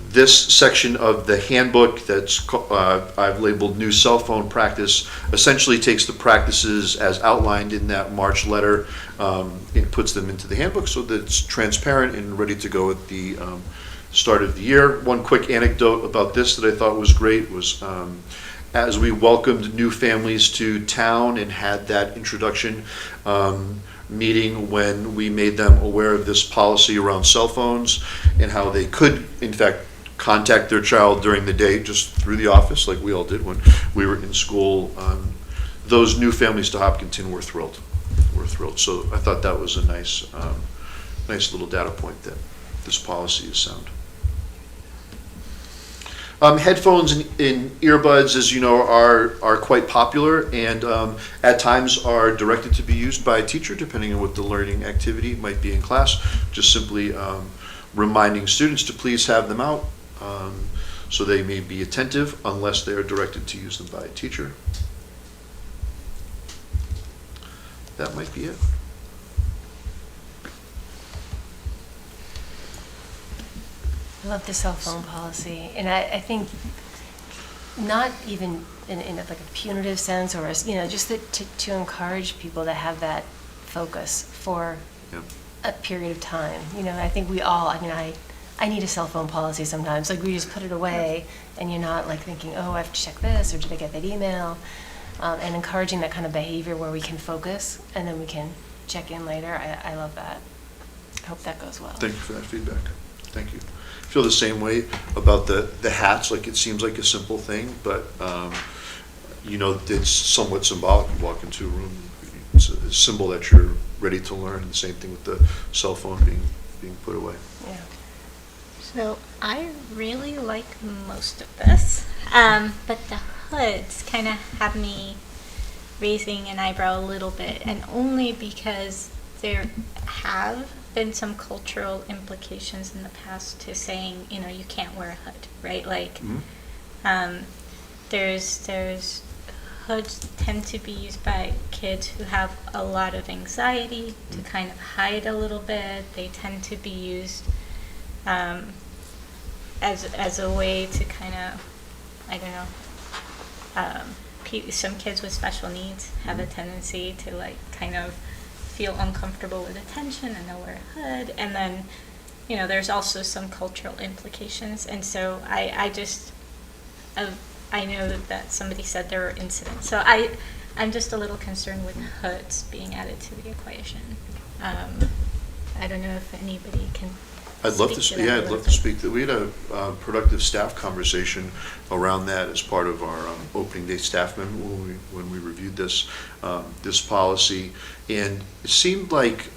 This section of the handbook I've labeled New Cell Phone Practice essentially takes the practices as outlined in that March letter and puts them into the handbook so that it's transparent and ready to go at the start of the year. One quick anecdote about this that I thought was great was as we welcomed new families to town and had that introduction meeting when we made them aware of this policy around cell phones and how they could, in fact, contact their child during the day just through the office like we all did when we were in school. Those new families to Hopkinton were thrilled. So I thought that was a nice little data point that this policy is sound. Headphones and earbuds, as you know, are quite popular and at times are directed to be used by a teacher depending on what the learning activity might be in class. Just simply reminding students to please have them out so they may be attentive unless they are directed to use them by a teacher. That might be it. I love the cell phone policy, and I think not even in like a punitive sense or as, just to encourage people to have that focus for a period of time. I think we all, I need a cell phone policy sometimes. Like we just put it away and you're not like thinking, oh, I have to check this or did I get that email? And encouraging that kind of behavior where we can focus and then we can check in later. I love that. I hope that goes well. Thank you for that feedback. Thank you. I feel the same way about the hats. Like it seems like a simple thing, but it's somewhat symbolic. You walk into a room, it's a symbol that you're ready to learn. And the same thing with the cell phone being put away. Yeah. So I really like most of this, but the hoods kind of have me raising an eyebrow a little bit, and only because there have been some cultural implications in the past to saying, you can't wear a hood, right? Like, there's hoods tend to be used by kids who have a lot of anxiety to kind of hide a little bit. They tend to be used as a way to kind of, some kids with special needs have a tendency to like kind of feel uncomfortable with attention and they'll wear a hood. And then, there's also some cultural implications. And so I know that somebody said there were incidents. So I'm just a little concerned with hoods being added to the equation. I don't know if anybody can. I'd love to speak. We had a productive staff conversation around that as part of our opening day staff memo when we reviewed this policy, and it seemed like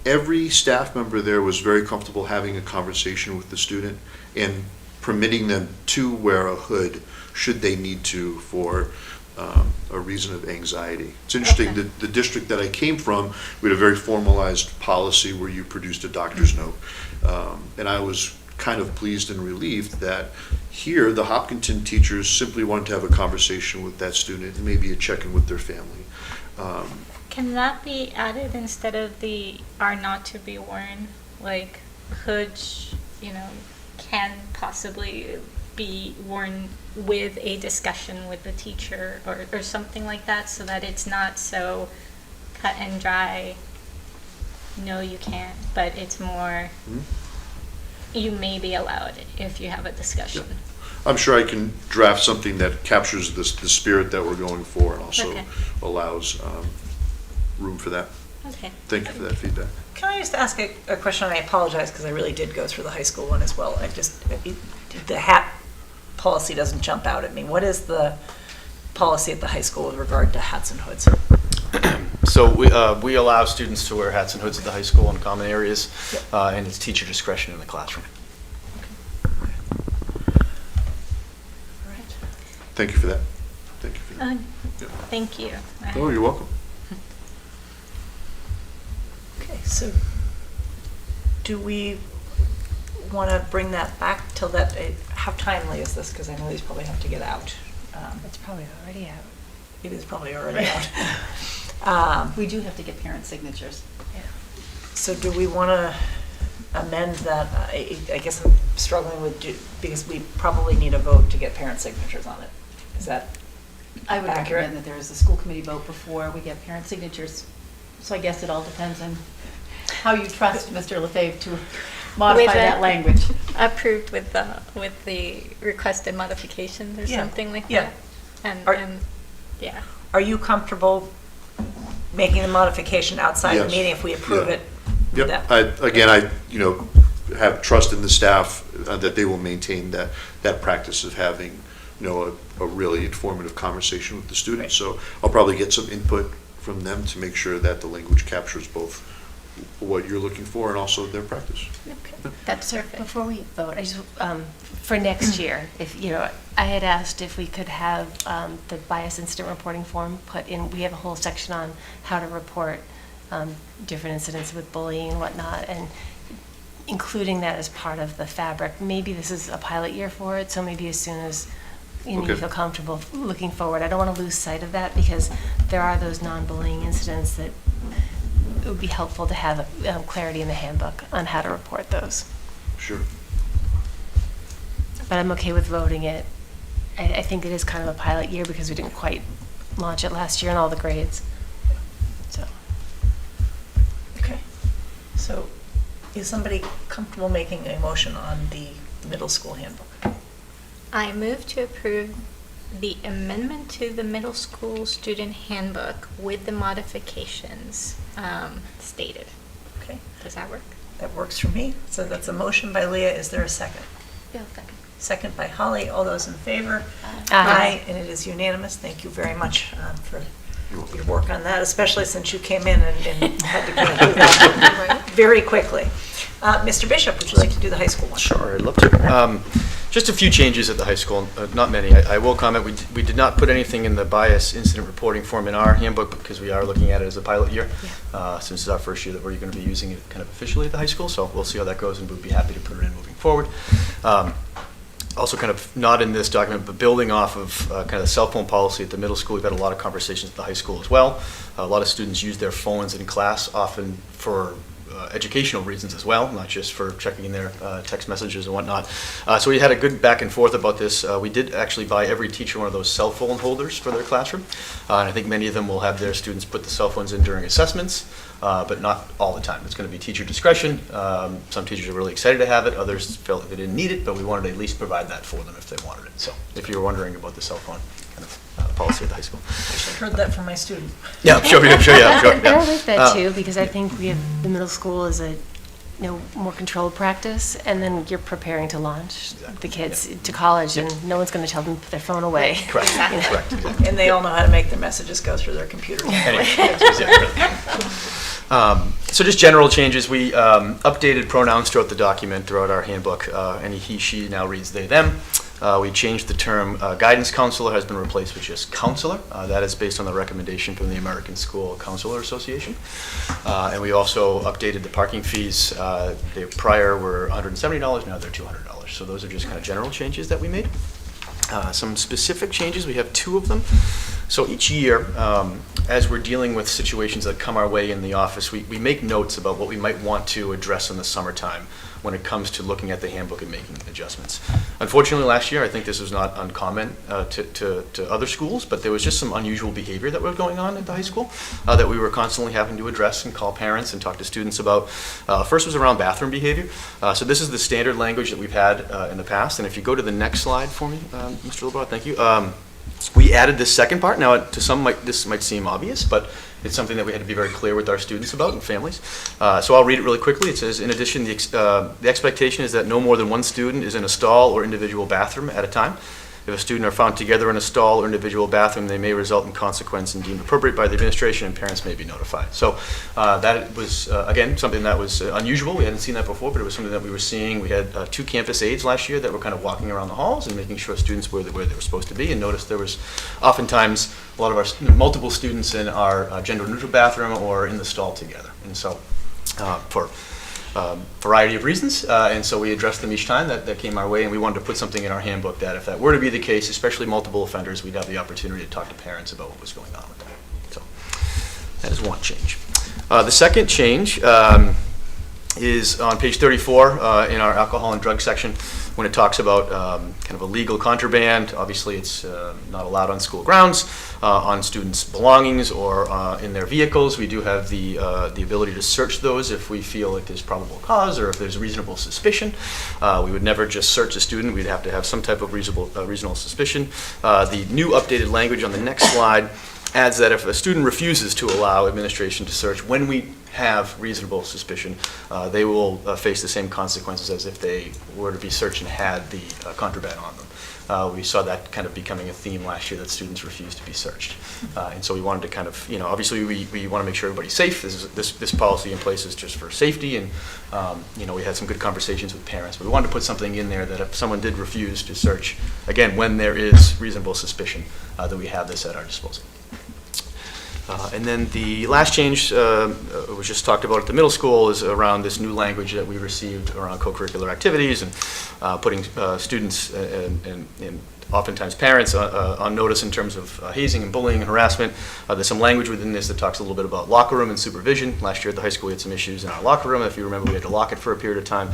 every staff member there was very comfortable having a conversation with the student and permitting them to wear a hood should they need to for a reason of anxiety. It's interesting, Okay. the district that I came from, we had a very formalized policy where you produced a doctor's note. And I was kind of pleased and relieved that here, the Hopkinton teachers simply wanted to have a conversation with that student and maybe a check-in with their family. Can that be added instead of the are not to be worn? Like hoods, can possibly be worn with a discussion with the teacher or something like that, so that it's not so cut and dry. No, you can't, but it's more you may be allowed if you have a discussion. Yeah. I'm sure I can draft something that captures the spirit that we're going for and also allows room for that. Okay. Thank you for that feedback. Can I just ask a question? I apologize because I really did go through the high school one as well. The hat policy doesn't jump out at me. What is the policy at the high school with regard to hats and hoods? So we allow students to wear hats and hoods at the high school in common areas, and it's teacher discretion in the classroom. All right. Thank you for that. Thank you. Oh, you're welcome. Okay, so do we want to bring that back till that, how timely is this? Because I know these probably have to get out. It's probably already out. It is probably already out. We do have to get parent signatures. So do we want to amend that, I guess I'm struggling with, because we probably need a vote to get parent signatures on it. Is that I would accurate? recommend that there is a school committee vote before we get parent signatures. So I guess it all depends on how you trust Mr. Lefebvre to modify With that it. language. Approved with the requested modifications or Yeah. something like Yeah. that. Are- Yeah. Are you comfortable making the modification outside the Yes. meeting if we approve Yeah. it? with Yep, that? I have trust in the staff that they will maintain that practice of having, a really informative conversation with the students. So I'll probably get some input from them to make sure that the language captures both what you're looking for and also their practice. That's perfect. Before we vote, I just, for next year, if, I had asked if we could have the bias incident reporting form put in. We have a whole section on how to report different incidents with bullying and whatnot, and including that as part of the fabric. Maybe this is a pilot year for it, so maybe as soon as you Okay. feel comfortable looking forward. I don't want to lose sight of that, because there are those non-bullying incidents that it would be helpful to have clarity in the handbook on how to report those. Sure. But I'm okay with voting it. I think it is kind of a pilot year because we didn't quite launch it last year in all the grades. So, Okay. So is somebody comfortable making a motion on the middle school handbook? I move to approve the amendment to the middle school student handbook with the modifications stated. Okay, Does that work? that works for me. So that's a motion by Leah. Is there a second? Yeah, second. Second by Holly. All those in favor? Aye. And it is unanimous. Thank you very much for your work on that, especially since you came in and had to kind of do that very quickly. Mr. Bishop, would you like to do the high school one? Sure, I'd love to. Just a few changes at the high school, not many. I will comment, we did not put anything in the bias incident reporting form in our handbook because we are looking at it as a pilot year, since it's our first year that we're going to be using it kind of officially at the high school. So we'll see how that goes, and we'd be happy to put it in moving forward. Also kind of not in this document, but building off of kind of the cell phone policy at the middle school, we've had a lot of conversations at the high school as well. A lot of students use their phones in class, often for educational reasons as well, not just for checking in their text messages and whatnot. So we had a good back and forth about this. We did actually buy every teacher one of those cell phone holders for their classroom. And I think many of them will have their students put the cell phones in during assessments, but not all the time. It's going to be teacher discretion. Some teachers are really excited to have it. Others felt that they didn't need it, but we wanted to at least provide that for them if they wanted it. So if you were wondering about the cell phone kind of policy at the high school. I heard that from my student. Yeah, I'm sure. And I like that too, because I think we have, the middle school is a more controlled practice, and then you're preparing to launch the kids to college, and no one's going to tell them to put their phone away. Correct. Correct. Exactly. And they all know how to make their messages go through their computers. Anyway, that's exactly right. So just general changes. We updated pronouns throughout the document, throughout our handbook. Any he, she now reads they, them. We changed the term guidance counselor has been replaced with just counselor. That is based on the recommendation from the American School Counselor Association. And we also updated the parking fees. They prior were $170, now they're $200. So those are just kind of general changes that we made. Some specific changes, we have 2 of them. So each year, as we're dealing with situations that come our way in the office, we make notes about what we might want to address in the summertime when it comes to looking at the handbook and making adjustments. Unfortunately, last year, I think this was not uncommon to other schools, but there was just some unusual behavior that was going on at the high school that we were constantly having to address and call parents and talk to students about. First was around bathroom behavior. So this is the standard language that we've had in the past, and if you go to the next slide for me, Mr. LeBron, thank you. We added this second part. Now, to some, this might seem obvious, but it's something that we had to be very clear with our students about and families. So I'll read it really quickly. It says, in addition, the expectation is that no more than one student is in a stall or individual bathroom at a time. If a student are found together in a stall or individual bathroom, they may result in consequence and deemed appropriate by the administration, and parents may be notified. So that was, again, something that was unusual. We hadn't seen that before, but it was something that we were seeing. We had 2 campus aides last year that were kind of walking around the halls and making sure students were where they were supposed to be, and noticed there was oftentimes a lot of our multiple students in our gender-neutral bathroom or in the stall together. And so for variety of reasons, and so we addressed them each time that came our way, and we wanted to put something in our handbook that if that were to be the case, especially multiple offenders, we'd have the opportunity to talk to parents about what was going on with them. So that is one change. The second change is is on page 34 in our alcohol and drug section, when it talks about kind of illegal contraband. Obviously, it's not allowed on school grounds, on students' belongings, or in their vehicles. We do have the ability to search those if we feel like there's probable cause or if there's reasonable suspicion. We would never just search a student. We'd have to have some type of reasonable suspicion. The new updated language on the next slide adds that if a student refuses to allow administration to search when we have reasonable suspicion, they will face the same consequences as if they were to be searched and had the contraband on them. We saw that kind of becoming a theme last year, that students refused to be searched. And so we wanted to kind of, obviously we want to make sure everybody's safe. This policy in place is just for safety, and we had some good conversations with parents, but we wanted to put something in there that if someone did refuse to search, again, when there is reasonable suspicion, that we have this at our disposal. And then the last change was just talked about at the middle school is around this new language that we received around co-curricular activities and putting students and oftentimes parents on notice in terms of hazing and bullying and harassment. There's some language within this that talks a little bit about locker room and supervision. Last year at the high school we had some issues in our locker room. If you remember, we had to lock it for a period of time.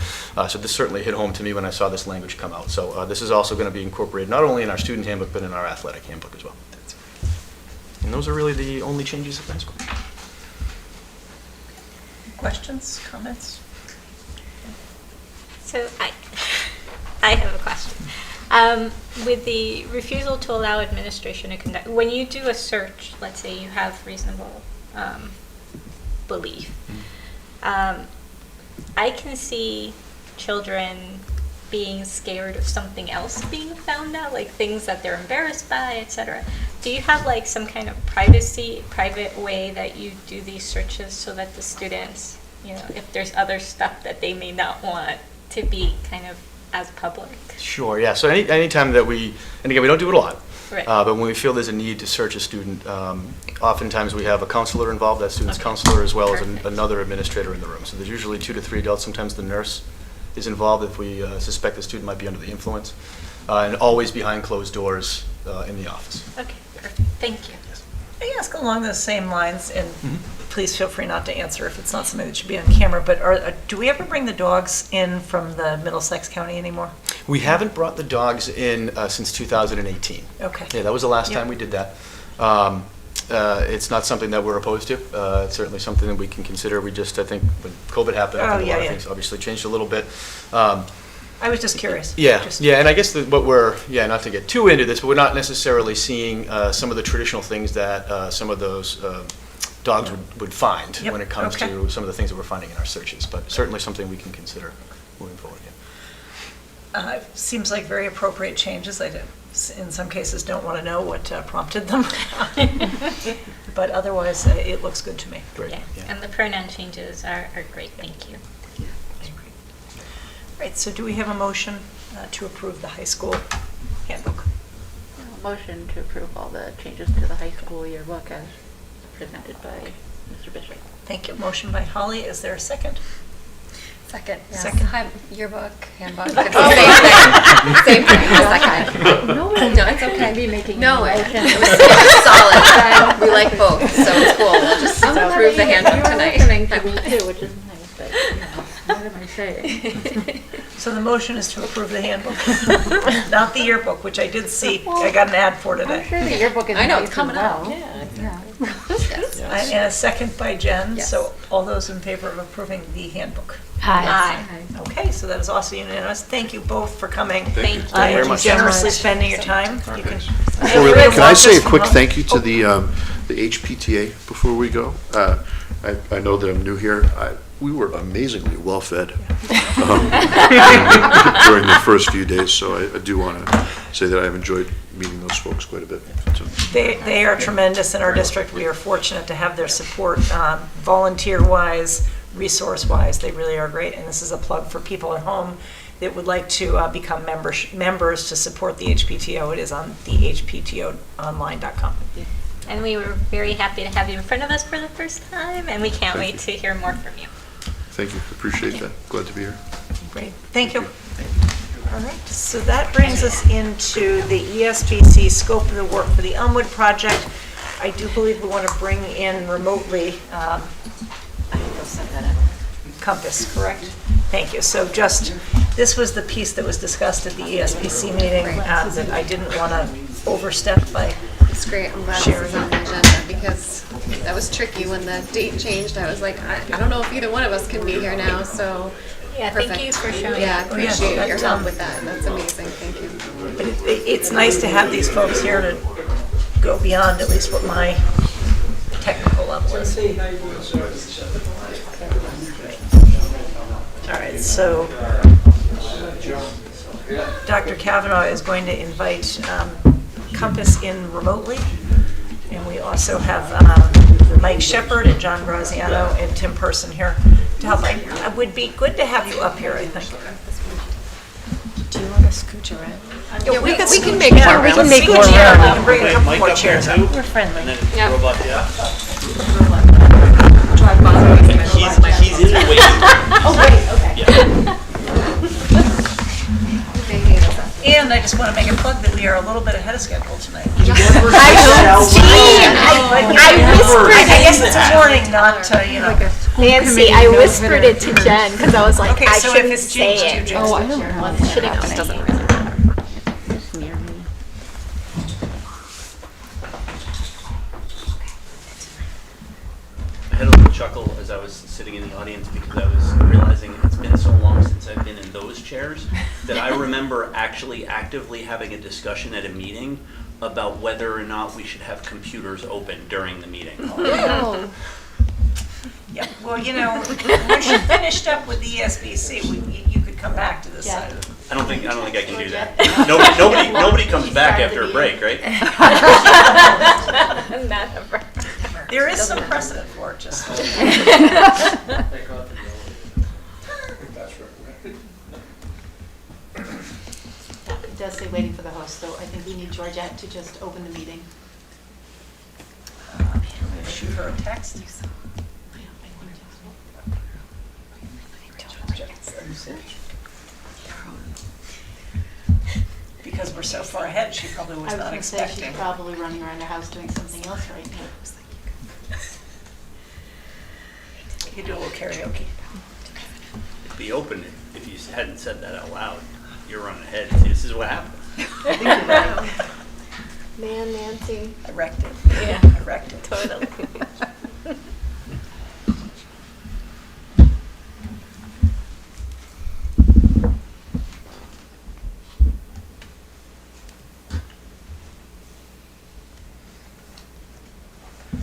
So this certainly hit home to me when I saw this language come out. So this is also going to be incorporated not only in our student handbook but in our athletic handbook as well. And those are really the only changes at high school. Questions, comments? So I have a question. With the refusal to allow administration to conduct, when you do a search, let's say you have reasonable belief, I can see children being scared of something else being found out, like things that they're embarrassed by, etc. Do you have like some kind of private way that you do these searches so that the students, if there's other stuff that they may not want to be kind of as public? Sure, yeah. So anytime that and again, we don't do it a lot, Right. But when we feel there's a need to search a student, oftentimes we have a counselor involved, that student's counselor, as well as another administrator in the room. So there's usually 2 to 3 adults, sometimes the nurse is involved if we suspect the student might be under the influence, and always behind closed doors in the office. Okay, perfect. Thank you. May I ask along those same lines, and please feel free not to answer if it's not something that should be on camera, but do we ever bring the dogs in from the Middlesex County anymore? We haven't brought the dogs in since 2018. Okay. Yeah, that was the last Yep. time we did that. It's not something that we're opposed to. It's certainly something that we can consider. I think when COVID happened, I think a lot of things obviously changed a little bit. I was just curious. Yeah, and I guess not to get too into this, but we're not necessarily seeing some of the traditional things that some of those dogs would find when it comes to some of the things that we're finding in our searches, but certainly something we can consider moving forward. Yeah. Seems like very appropriate changes. I in some cases don't want to know what prompted them, but otherwise it looks good to me. Great. Yeah. Yeah. And the pronoun changes are great. Thank you. Right, so do we have a motion to approve the high school handbook? Motion to approve all the changes to the high school yearbook as presented by Mr. Bishop. Thank you. Motion by Holly. Is there a second? Second, yes. Second. Yearbook, handbook, it's the same thing. Same thing, second. No, it's okay. Be making No, a it motion. was solid. We like both, so it's cool. We'll just approve the handbook tonight. You're listening to me too, which is nice, but what am I saying? So the motion is to approve the handbook, not the yearbook, which I did see. I got an ad for I'm today. sure the yearbook is I know, nice it's coming as up. well. Yeah. And a second by Jen. Yes. So all those in favor of approving the handbook? Aye. Okay, so that is also unanimous. Thank you both for coming. Thank you. very And much. generously spending your time. You can. Can I say a quick thank you to the HPTA before we go? I know that I'm new here. We were amazingly well fed during the first few days, so I do want to say that I've enjoyed meeting those folks quite a bit. So. They are tremendous in our district. We are fortunate to have their support, volunteer-wise, resource-wise. They really are great. And this is a plug for people at home that would like to become members to support the HPTO. It is on the hptonline.com. And we were very happy to have you in front of us for the first time, and we can't wait to hear more from you. Thank you. Appreciate that. Glad to be here. Great. Thank you. All right. So that brings us into the ESBC scope of the work for the Elmwood project. I do believe we want to bring in remotely Compass, correct? Thank you. So just, this was the piece that was discussed at the ESPC meeting that I didn't want to overstep by. It's great. I'm glad this is on the agenda because that was tricky when the date changed. I was like, I don't know if either one of us can be here now, so. Yeah, thank you for showing Yeah, I up. appreciate Yeah, your that's, help with that. That's amazing. Thank you. But it's nice to have these folks here to go beyond at least what my technical level is. All right, so Dr. Kavanaugh is going to invite Compass in remotely, and we also have Mike Shepard and John Graziano and Tim Person here to help. It would be good to have you up here, I think. Do you want to scooch around? Yeah, we can make Yeah, more we room. can make more room. We can bring a couple more chairs up. We're friendly. Yeah. He's in the waiting room. Oh, wait, okay. And I just want to make a plug that we are a little bit ahead of schedule tonight. I guess it's a warning, not, Nancy, I whispered it to Jen because I was like, Okay, I so if shouldn't it's say changed, it. you Oh, I don't know. It doesn't really matter. It's near me. I had a little chuckle as I was sitting in the audience because I was realizing it's been so long since I've been in those chairs that I remember actually actively having a discussion at a meeting about whether or not we should have computers open during the meeting. Oh. Yeah, well, once you're finished up with the ESBC, you could come back to this side of it. I don't think I can do that. Nobody comes back after a break, right? Never. There is some precedent for it, just. It does say waiting for the host, so I think we need Georgette to just open the meeting. I'm going to shoot her a text. Because we're so far ahead, she probably was not expecting. She's probably running around her house doing something else right now. You could do a little karaoke. It'd be open if you hadn't said that out loud. You're running ahead. See, this is what happens. Man, Nancy. I wrecked it. Yeah. I wrecked it. Totally.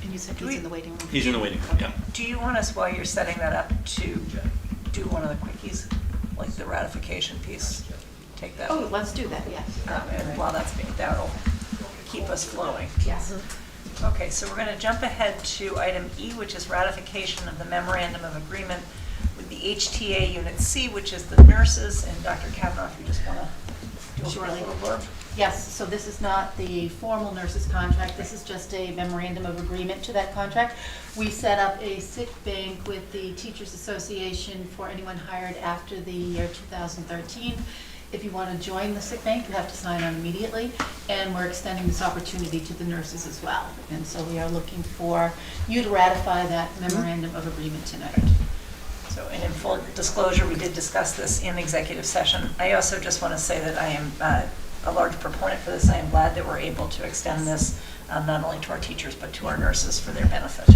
And you said he's in the waiting room. He's in the waiting room, yeah. Do you want us, while you're setting that up, to do one of the quickies, like the ratification piece? Take that. Oh, let's do that, yes. And while that's being, that'll keep us flowing. Yes. Okay, so we're going to jump ahead to item E, which is ratification of the memorandum of agreement with the HTA Unit C, which is the nurses. And Dr. Kavanaugh, if you just want to do a Surely. little blurb. Yes, so this is not the formal nurses contract, this is just a memorandum of agreement to that contract. We set up a sick bank with the Teachers Association for anyone hired after the year 2013. If you want to join the sick bank, you have to sign on immediately, and we're extending this opportunity to the nurses as well. And so we are looking for you to ratify that memorandum of agreement tonight. So, and in full disclosure, we did discuss this in executive session. I also just want to say that I am a large proponent for this. I am glad that we're able to extend this not only to our teachers, but to our nurses for their benefit.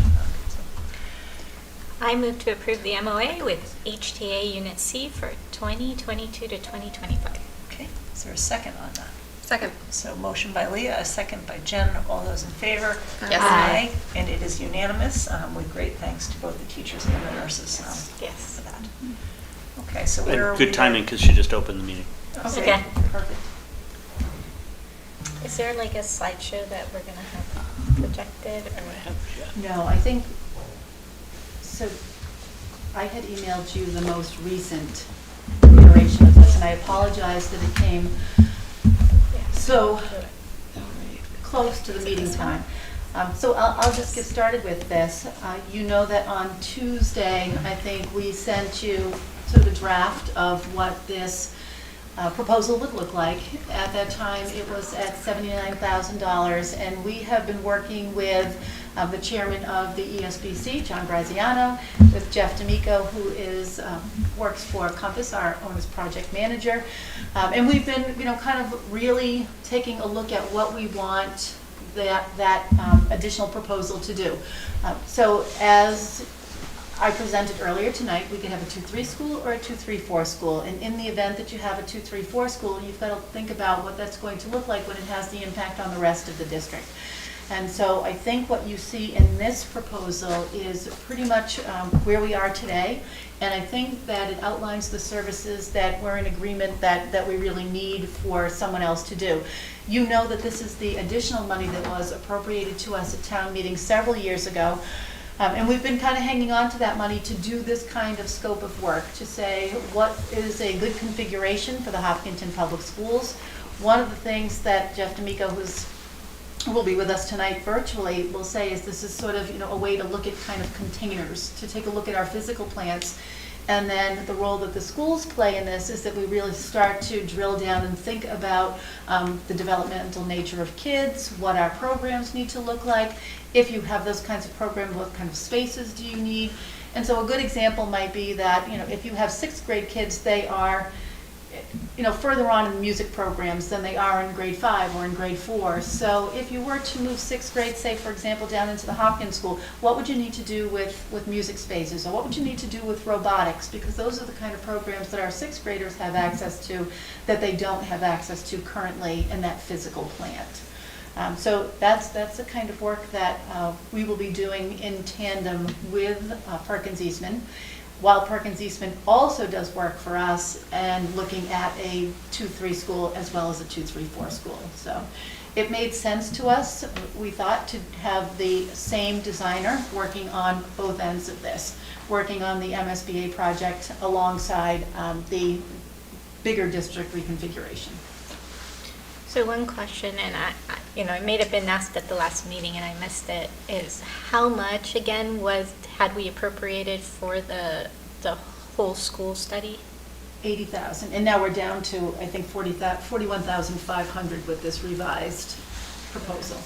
I move to approve the MOA with HTA Unit C for 2022 to 2025. Okay, is there a second on that? Second. So motion by Leah, a second by Jen. All those in favor? Yes. Aye. And it is unanimous, with great thanks to both the teachers and the nurses Yes. for that. Okay, so where are And we? good timing because she just opened the meeting. Okay, perfect. Is there like a slideshow that we're going to have projected? Or? No, I think, so I had emailed you the most recent iteration of this, and I apologize that it came so close to the meeting time. So I'll just get started with this. You know that on Tuesday, I think we sent you sort of a draft of what this proposal would look like. At that time, it was at $79,000, and we have been working with the chairman of the ESBC, John Graziano, with Jeff D'Amico, who is works for Compass, our owner's project manager. And we've been, kind of really taking a look at what we want that additional proposal to do. So as I presented earlier tonight, we could have a 2-3 school or a 2-3-4 school. And in the event that you have a 2-3-4 school, you've got to think about what that's going to look like when it has the impact on the rest of the district. And so I think what you see in this proposal is pretty much where we are today. And I think that it outlines the services that we're in agreement that we really need for someone else to do. You know that this is the additional money that was appropriated to us at town meeting several years ago. And we've been kind of hanging on to that money to do this kind of scope of work, to say what is a good configuration for the Hopkinton Public Schools. One of the things that Jeff D'Amico, who will be with us tonight virtually, will say is this is sort of a way to look at kind of containers, to take a look at our physical plants. And then the role that the schools play in this is that we really start to drill down and think about the developmental nature of kids, what our programs need to look like. If you have those kinds of programs, what kind of spaces do you need? And so a good example might be that, if you have 6th grade kids, they are further on in music programs than they are in grade 5 or in grade 4. So if you were to move 6th grade, say for example, down into the Hopkins School, what would you need to do with music spaces, or what would you need to do with robotics? Because those are the kind of programs that our 6th graders have access to that they don't have access to currently in that physical plant. So that's the kind of work that we will be doing in tandem with Perkins Eastman, while Perkins Eastman also does work for us and looking at a 2-3 school as well as a 2-3-4 school. So it made sense to us, we thought, to have the same designer working on both ends of this, working on the MSBA project alongside the bigger district reconfiguration. So one question, and it may have been asked at the last meeting and I missed it, is how much again had we appropriated for the whole school study? 80,000, and now we're down to I think 41,500 with this revised proposal.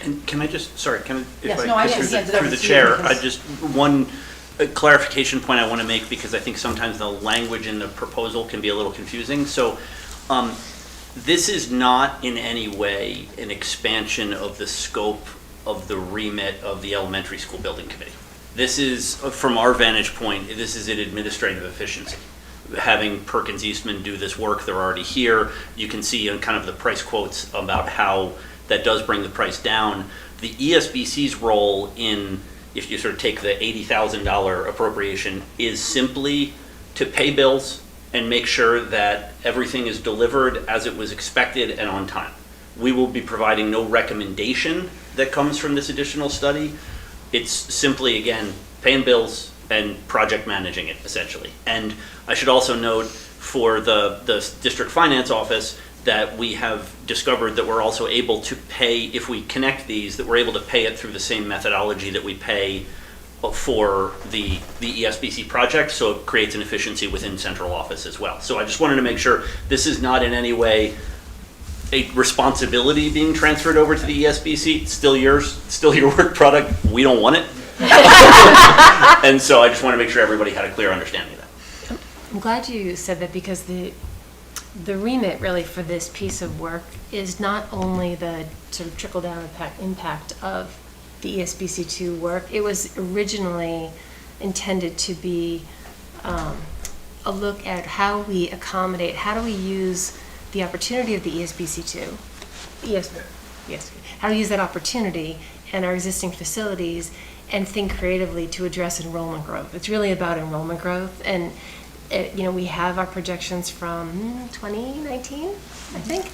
And can I just, sorry, Yes, no, I through handed it over the to you chair, because- I just, one clarification point I want to make, because I think sometimes the language in the proposal can be a little confusing. So this is not in any way an expansion of the scope of the remit of the elementary school building committee. This is, from our vantage point, this is an administrative efficiency. Having Perkins Eastman do this work, they're already here. You can see in kind of the price quotes about how that does bring the price down. The ESBC's role in, if you sort of take the $80,000 appropriation, is simply to pay bills and make sure that everything is delivered as it was expected and on time. We will be providing no recommendation that comes from this additional study. It's simply, again, paying bills and project managing it, essentially. And I should also note for the district finance office that we have discovered that we're also able to pay, if we connect these, that we're able to pay it through the same methodology that we pay for the ESBC project, so it creates an efficiency within central office as well. So I just wanted to make sure this is not in any way a responsibility being transferred over to the ESBC. It's still yours, still your work product. We don't want it. And so I just want to make sure everybody had a clear understanding of that. I'm glad you said that, because the remit really for this piece of work is not only the sort of trickle-down impact of the ESBC2 work. It was originally intended to be a look at how we accommodate, how do we use the opportunity of the ESBC2, how to use that opportunity and our existing facilities and think creatively to address enrollment growth. It's really about enrollment growth, and we have our projections from 2019, I think,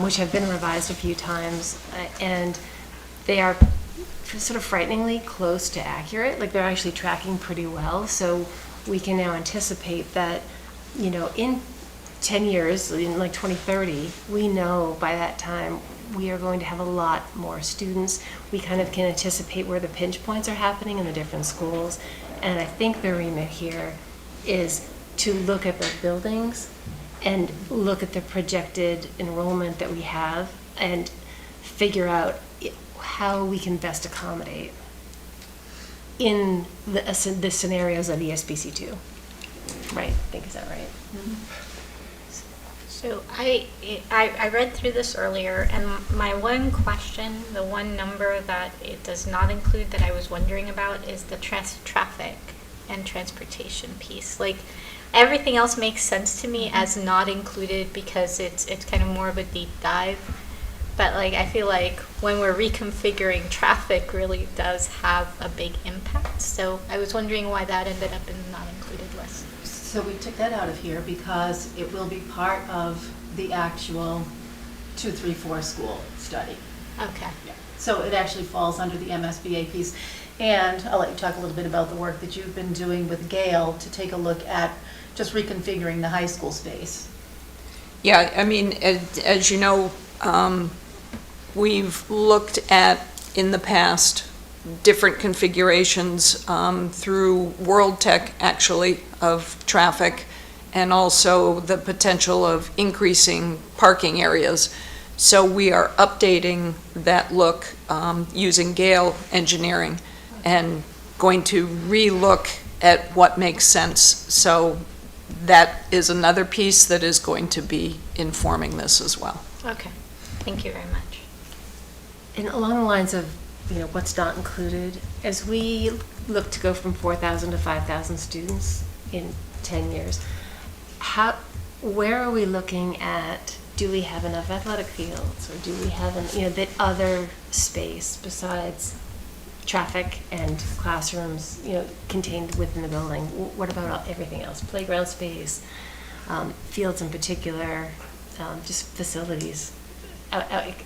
which have been revised a few times, and they are sort of frighteningly close to accurate. Like, they're actually tracking pretty well. So we can now anticipate that, in 10 years, in like 2030, we know by that time we are going to have a lot more students. We kind of can anticipate where the pinch points are happening in the different schools. And I think the remit here is to look at the buildings and look at the projected enrollment that we have and figure out how we can best accommodate in the scenarios of the SBC2. Right, I think, is that right? So I read through this earlier, and my one question, the one number that it does not include that I was wondering about is the traffic and transportation piece. Like, everything else makes sense to me as not included because it's kind of more of a deep dive. But like, I feel like when we're reconfiguring, traffic really does have a big impact. So I was wondering why that ended up in the not included list. So we took that out of here because it will be part of the actual 2-3-4 school study. Okay. So it actually falls under the MSBA piece. And I'll let you talk a little bit about the work that you've been doing with Gail to take a look at just reconfiguring the high school space. Yeah, I mean, as you know, we've looked at, in the past, different configurations through World Tech, actually, of traffic, and also the potential of increasing parking areas. So we are updating that look using Gale Engineering and going to re-look at what makes sense. So that is another piece that is going to be informing this as well. Okay. Thank you very much. And along the lines of, what's not included, as we look to go from 4,000 to 5,000 students in 10 years, where are we looking at, do we have enough athletic fields, or do we have, that other space besides traffic and classrooms, contained within the building? What about everything else? Playground space, fields in particular, just facilities,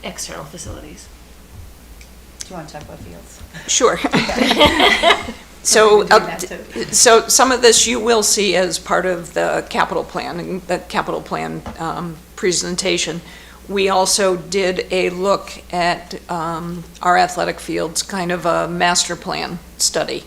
external facilities. Do you want to talk about fields? Sure. So some of this you will see as part of the capital plan, presentation. We also did a look at our athletic fields, kind of a master plan study,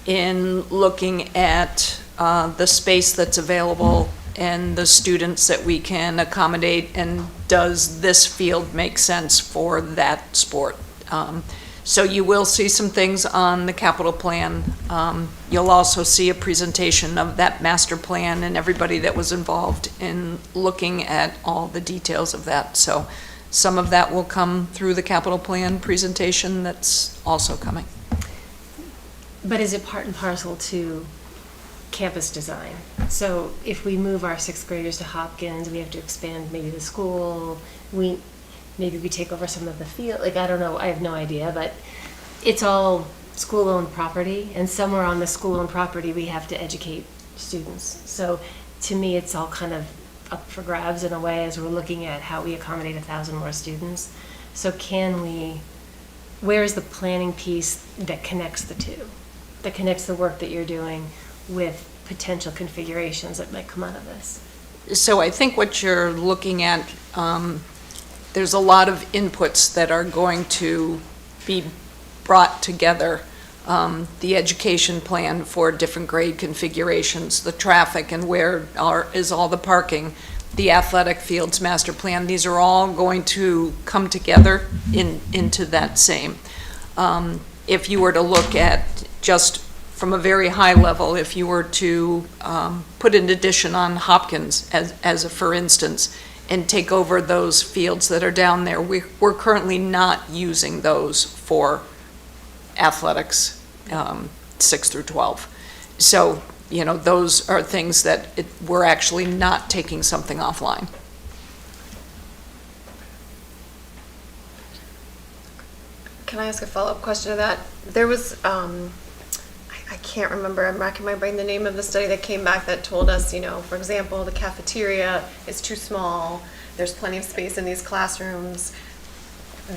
in looking at the space that's available and the students that we can accommodate, and does this field make sense for that sport? So you will see some things on the capital plan. You'll also see a presentation of that master plan and everybody that was involved in looking at all the details of that. So some of that will come through the capital plan presentation that's also coming. But is it part and parcel to campus design? So if we move our 6th graders to Hopkins, we have to expand maybe the school, maybe we take over some of the field, I don't know, I have no idea, but it's all school-owned property, and somewhere on the school-owned property, we have to educate students. So to me, it's all kind of up for grabs in a way as we're looking at how we accommodate 1,000 more students. So where is the planning piece that connects the two? That connects the work that you're doing with potential configurations that might come out of this? So I think what you're looking at, there's a lot of inputs that are going to be brought together. The education plan for different grade configurations, the traffic and where is all the parking, the athletic fields master plan, these are all going to come together into that same. If you were to look at just from a very high level, if you were to put an addition on Hopkins as a for instance, and take over those fields that are down there. We're currently not using those for athletics, 6 through 12. So, those are things that we're actually not taking something offline. Can I ask a follow-up question to that? There was, I can't remember, I'm racking my brain, the name of the study that came back that told us, for example, the cafeteria is too small, there's plenty of space in these classrooms.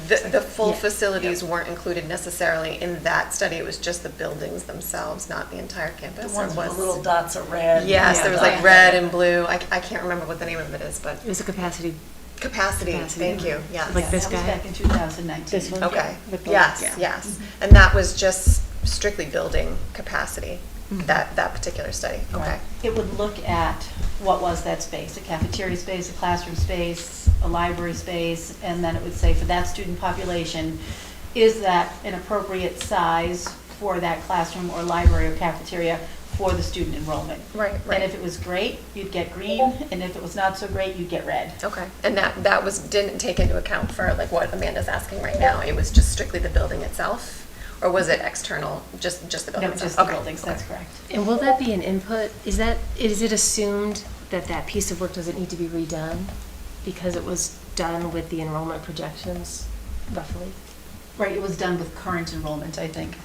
The full facilities weren't included necessarily in that study, it was just the buildings themselves, not the entire campus. The ones with the little dots of red. Yes, there was like red and blue, I can't remember what the name of it is, but. It was a capacity. Thank you, yes. Like this guy? That was back in 2019. This one? Okay, With the- yes, yeah. yes. And that was just strictly building capacity, that particular study, okay. It would look at what was that space, a cafeteria space, a classroom space, a library space, and then it would say for that student population, is that an appropriate size for that classroom or library or cafeteria for the student enrollment? Right, And right. if it was great, you'd get green, and if it was not so great, you'd get red. Okay, and that didn't take into account for like what Amanda's asking right now, it was just strictly the building itself? Or was it external, just the building No, itself? just the Okay, buildings, that's okay. correct. And will that be an input? Is it assumed that that piece of work doesn't need to be redone because it was done with the enrollment projections, roughly? Right, it was done with current enrollment, I think.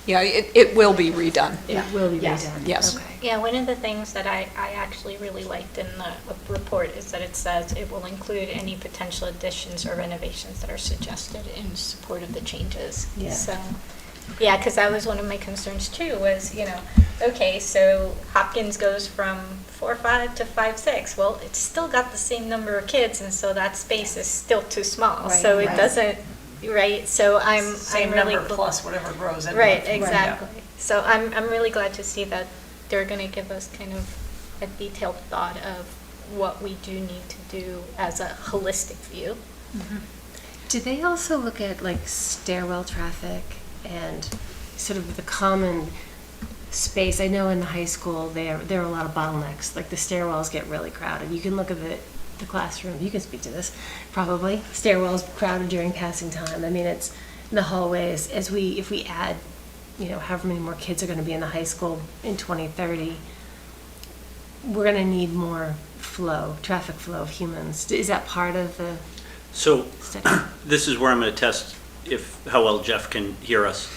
Yeah, it will be redone. It will be Yes. redone? Yes. Okay. Yeah, one of the things that I actually really liked in the report is that it says it will include any potential additions or renovations that are suggested in support of the changes. Yeah. So, yeah, because that was one of my concerns too, was, okay, so Hopkins goes from 4-5 to 5-6. Well, it's still got the same number of kids, and so that space is still too small. So it doesn't, right? So I'm Same really number plus whatever grows in. Right, exactly. So I'm really glad to see that they're going to give us kind of a detailed thought of what we do need to do as a holistic view. Do they also look at like stairwell traffic and sort of the common space? I know in the high school there are a lot of bottlenecks, like the stairwells get really crowded. You can look at the classroom, you can speak to this, probably. Stairwells crowded during passing time. I mean, it's in the hallways, if we add, however many more kids are going to be in the high school in 2030, we're going to need more traffic flow of humans. Is that part of the So study? this is where I'm going to test how well Jeff can hear us.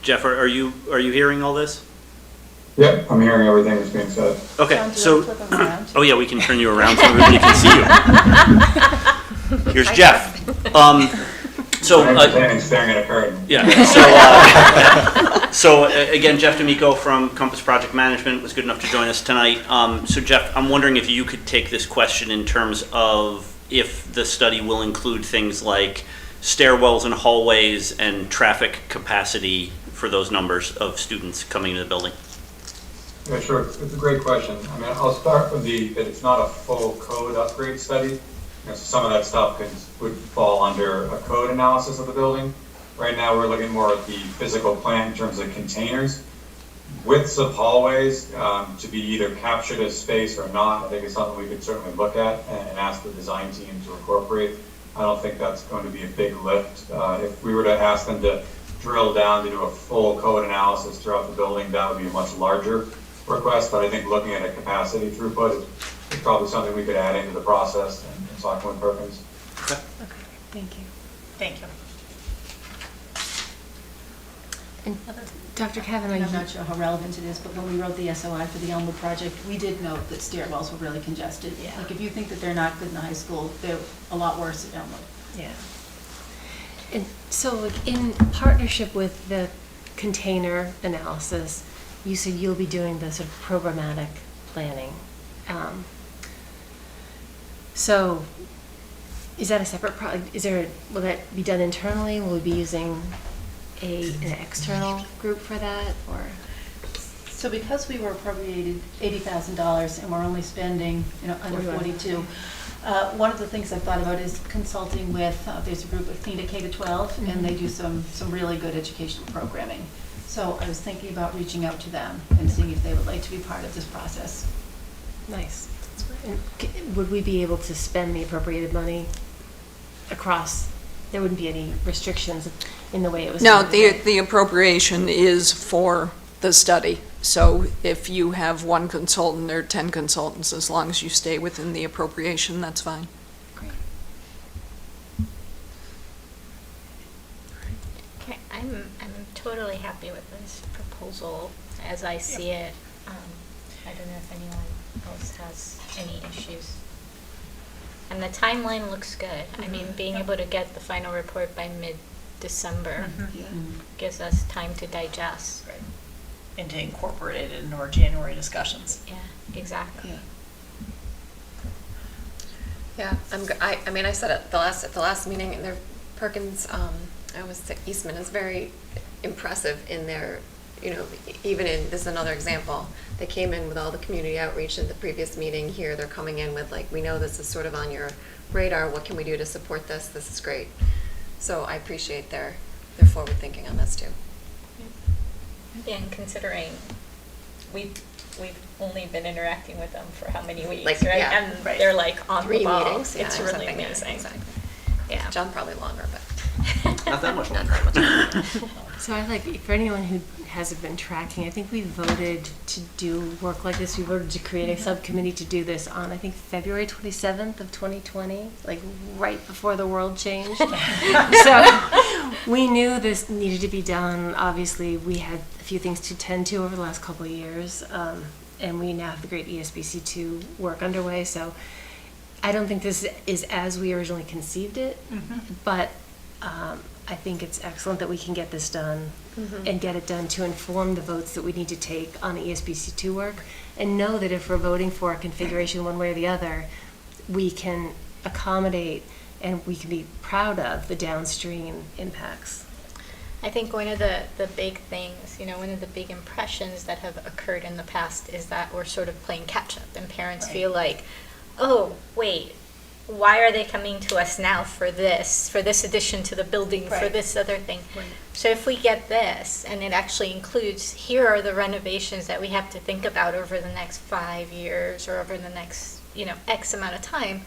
Jeff, are you hearing all this? Yep, I'm hearing everything that's being said. Okay, John, do you so, want to flip 'em around? oh yeah, we can turn you around so everybody can see you. Here's Jeff. So, I'm entertaining staring at a curtain. yeah, again, Jeff D'Amico from Compass Project Management was good enough to join us tonight. So Jeff, I'm wondering if you could take this question in terms of if the study will include things like stairwells and hallways and traffic capacity for those numbers of students coming into the building. Yeah, sure, it's a great question. I mean, I'll start with that it's not a full code upgrade study. So some of that stuff would fall under a code analysis of the building. Right now, we're looking more at the physical plan in terms of containers. Widths of hallways to be either captured as space or not, I think is something we could certainly look at and ask the design team to incorporate. I don't think that's going to be a big lift. If we were to ask them to drill down to do a full code analysis throughout the building, that would be a much larger request, but I think looking at a capacity throughput is probably something we could add into the process and talk with Perkins. Okay, thank you. Thank you. And Dr. Kavanaugh, I'm not sure how relevant it is, but when we wrote the SOI for the Elmwood project, we did note that stairwells were really congested. Yeah. Like, if you think that they're not good in the high school, they're a lot worse at Elmwood. yeah. And so like, in partnership with the container analysis, you said you'll be doing the sort of programmatic planning. So is that a separate will that be done internally? Will we be using an external group for that, or? So because we were appropriated $80,000 and we're only spending, under 42, one of the things I've thought about is consulting with, there's a group of Clean K-12, and they do some really good educational programming. So I was thinking about reaching out to them and seeing if they would like to be part of this process. Nice. And would we be able to spend the appropriated money across? There wouldn't be any restrictions in the way it was. No, done. the appropriation is for the study. So if you have one consultant or 10 consultants, as long as you stay within the appropriation, that's fine. Great. Okay, I'm totally happy with this proposal as I see it. I don't know if anyone else has any issues. And the timeline looks good. I mean, being able to get the final report by mid-December gives us time to digest. Right. And to incorporate it into our January discussions. Yeah, exactly. Yeah, I mean, I said at the last meeting, and Perkins, I was Eastman is very impressive in their, even in, this is another example, they came in with all the community outreach in the previous meeting. Here they're coming in with like, we know this is sort of on your radar, what can we do to support this? This is great. So I appreciate their they're forward thinking on this too. And considering we've only been interacting with them for how many weeks, Like, right? yeah, And right. they're like on 3 the ball. meetings, yeah, It's or really something, yeah, amazing. exactly. Yeah. John probably longer, but. Not that much Not longer. that much. So I like, for anyone who hasn't been tracking, I think we voted to do work like this. We voted to create a subcommittee to do this on, I think, February 27th of 2020, like right before the world changed. So we knew this needed to be done. Obviously, we had a few things to tend to over the last couple of years, and we now have the great ESBC2 work underway. So I don't think this is as we originally conceived it, but I think it's excellent that we can get this done and get it done to inform the votes that we need to take on the ESBC2 work, and know that if we're voting for a configuration one way or the other, we can accommodate and we can be proud of the downstream impacts. I think one of the big things, one of the big impressions that have occurred in the past is that we're sort of playing catch up, and parents feel like, oh, wait, why are they coming to us now for this addition to the building, for this other thing? Right. So if we get this, and it actually includes, here are the renovations that we have to think about over the next 5 years or over the next, X amount of time,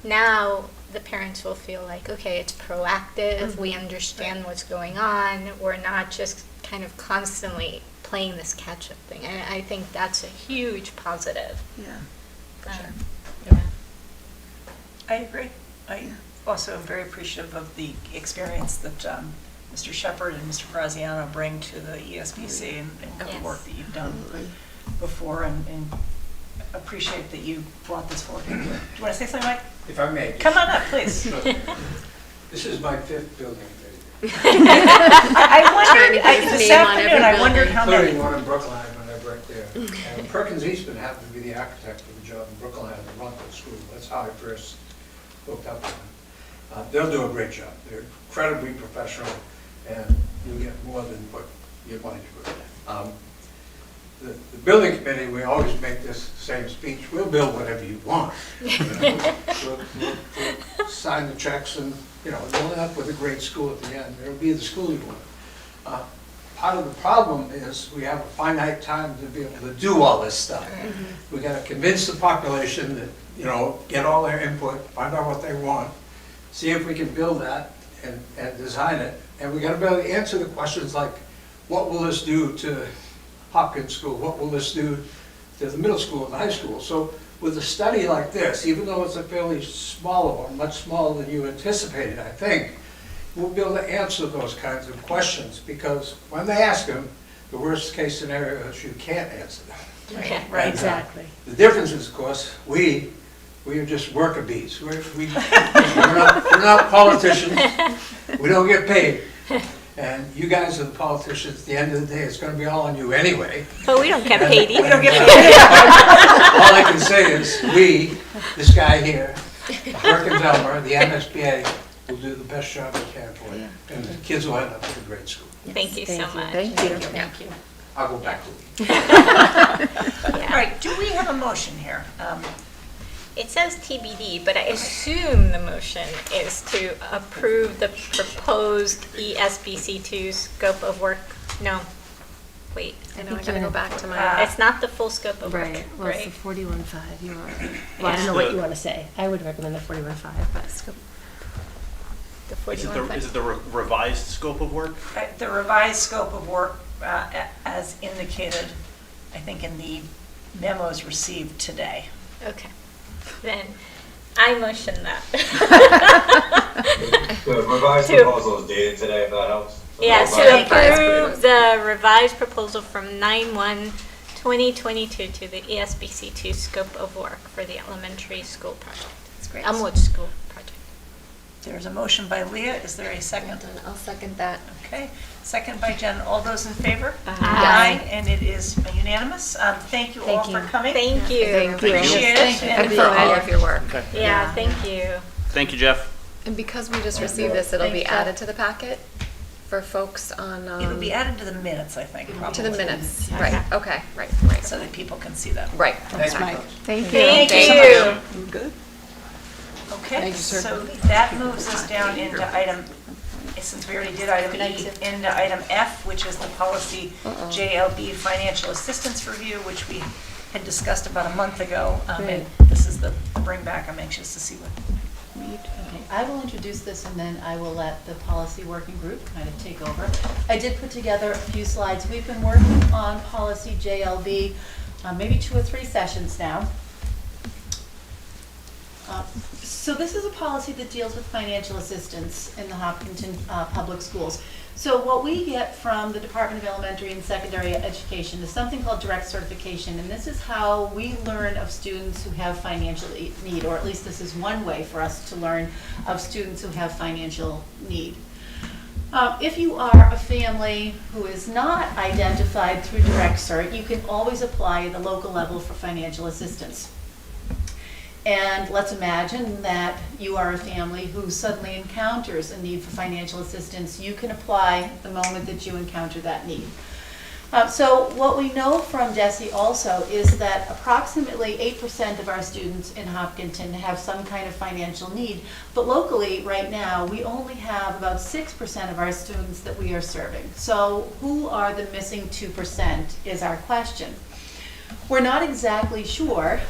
now the parents will feel like, okay, it's proactive, we understand what's going on, we're not just kind of constantly playing this catch-up thing. And I think that's a huge positive. Yeah, for sure. Yeah. I agree. I also am very appreciative of the experience that Mr. Shepard and Mr. Graziano bring to the ESBC and the work that you've done before, and appreciate that you brought this forward. Do you want to say something, Mike? If I may. Come on up, please. This is my 5th building. I wondered, this afternoon, I wondered how many. Including one in Brookline when I worked there. And Perkins Eastman happened to be the architect of the job in Brookline at the Ronco School. That's how I first hooked up with them. They'll do a great job. They're incredibly professional, and you'll get more than what you wanted to. The building committee, we always make this same speech: we'll build whatever you want. We'll sign the checks, and you'll end up with a great school at the end. It'll be the school you want. Part of the problem is we have a finite time to be able to do all this stuff. We got to convince the population that, get all their input, find out what they want, see if we can build that and design it. And we got to be able to answer the questions like, what will this do to Hopkins School? What will this do to the middle school and the high school? So with a study like this, even though it's a fairly smaller one, much smaller than you anticipated, I think, we'll be able to answer those kinds of questions, because when they ask them, the worst case scenario is you can't answer them. Right, exactly. The difference is, of course, we are just worker bees. We're not politicians. We don't get paid. And you guys are the politicians. At the end of the day, it's going to be all on you anyway. But we don't get paid either. We don't get paid. All I can say is, this guy here, Perkins Elmer, the MSBA, will do the best job we can for you. And the kids will end up with a great school. Thank you so much. Thank you. I'll go back to you. All right, do we have a motion here? It says TBD, but I assume the motion is to approve the proposed ESBC2 scope of work. No, wait. I know, I gotta go back to my. It's not the full scope of work, Right, well, it's right? the 41.5, well, I don't know what you want to say. I would recommend the 41.5, but scope. The Is it 41. the revised scope of work? The revised scope of work, as indicated, I think, in the memos received today. Okay, then I motion that. The revised proposal is dated today, if that helps. Yeah, The to revised- approve the revised proposal from 9/1/2022 to the ESBC2 scope of work for the elementary school project. That's great. Elmwood School project. There's a motion by Leah. Is there a second? I'll second that. Okay, second by Jen. All those in favor? Aye. And it is unanimous. Thank you all for coming. Thank you. Appreciate it. And for all of your work. Yeah, thank you. Thank you, Jeff. And because we just received this, it'll be added to the packet for folks on. It'll be added to the minutes, I think, probably. To the minutes, Okay. right, okay, right. So that people can see that. Right. Thanks, okay. folks. Thank you. Thank Thank you. Okay, Thank you, sir. so that moves us down into item, since we already did item E, into item F, which is the policy JLB financial assistance review, which we had discussed about a month ago. And this is the bring back. I'm anxious to see what. Okay, I will introduce this and then I will let the policy working group kind of take over. I did put together a few slides. We've been working on policy JLB maybe 2 or 3 sessions now. So this is a policy that deals with financial assistance in the Hopkinton Public Schools. So what we get from the Department of Elementary and Secondary Education is something called direct certification, and this is how we learn of students who have financial need, or at least this is one way for us to learn of students who have financial need. If you are a family who is not identified through direct cert, you can always apply at the local level for financial assistance. And let's imagine that you are a family who suddenly encounters a need for financial assistance. You can apply the moment that you encounter that need. So what we know from DESE also is that approximately 8% of our students in Hopkinton have some kind of financial need. But locally, right now, we only have about 6% of our students that we are serving. So who are the missing 2% is our question. We're not exactly sure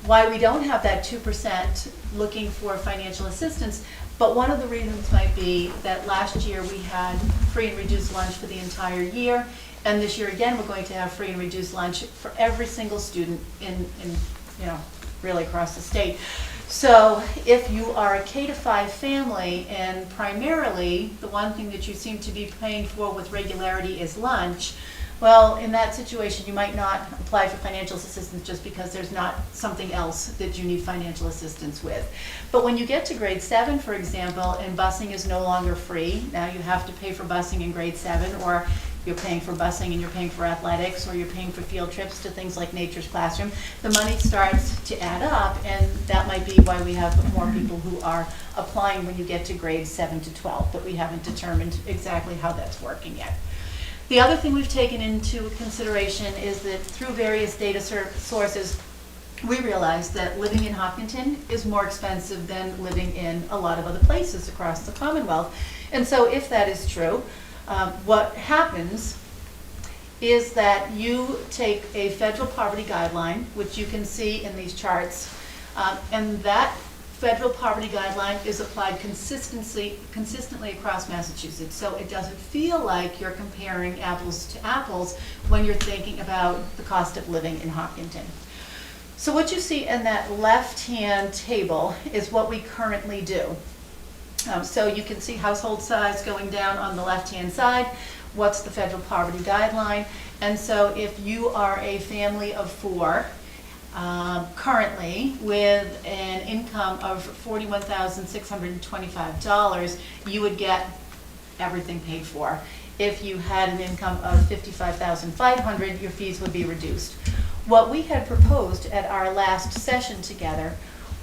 why we don't have that 2% looking for financial assistance, but one of the reasons might be that last year we had free and reduced lunch for the entire year, and this year again we're going to have free and reduced lunch for every single student in really across the state. So if you are a K-5 family and primarily the one thing that you seem to be paying for with regularity is lunch, well, in that situation, you might not apply for financial assistance just because there's not something else that you need financial assistance with. But when you get to grade 7, for example, and busing is no longer free, now you have to pay for busing in grade 7, or you're paying for busing and you're paying for athletics, or you're paying for field trips to things like Nature's Classroom, the money starts to add up, and that might be why we have more people who are applying when you get to grades 7 to 12, but we haven't determined exactly how that's working yet. The other thing we've taken into consideration is that through various data sources, we realize that living in Hopkinton is more expensive than living in a lot of other places across the Commonwealth. And so if that is true, what happens is that you take a federal poverty guideline, which you can see in these charts, and that federal poverty guideline is applied consistently across Massachusetts. So it doesn't feel like you're comparing apples to apples when you're thinking about the cost of living in Hopkinton. So what you see in that left-hand table is what we currently do. So you can see household size going down on the left-hand side. What's the federal poverty guideline? And so if you are a family of 4, currently with an income of $41,625, you would get everything paid for. If you had an income of $55,500, your fees would be reduced. What we had proposed at our last session together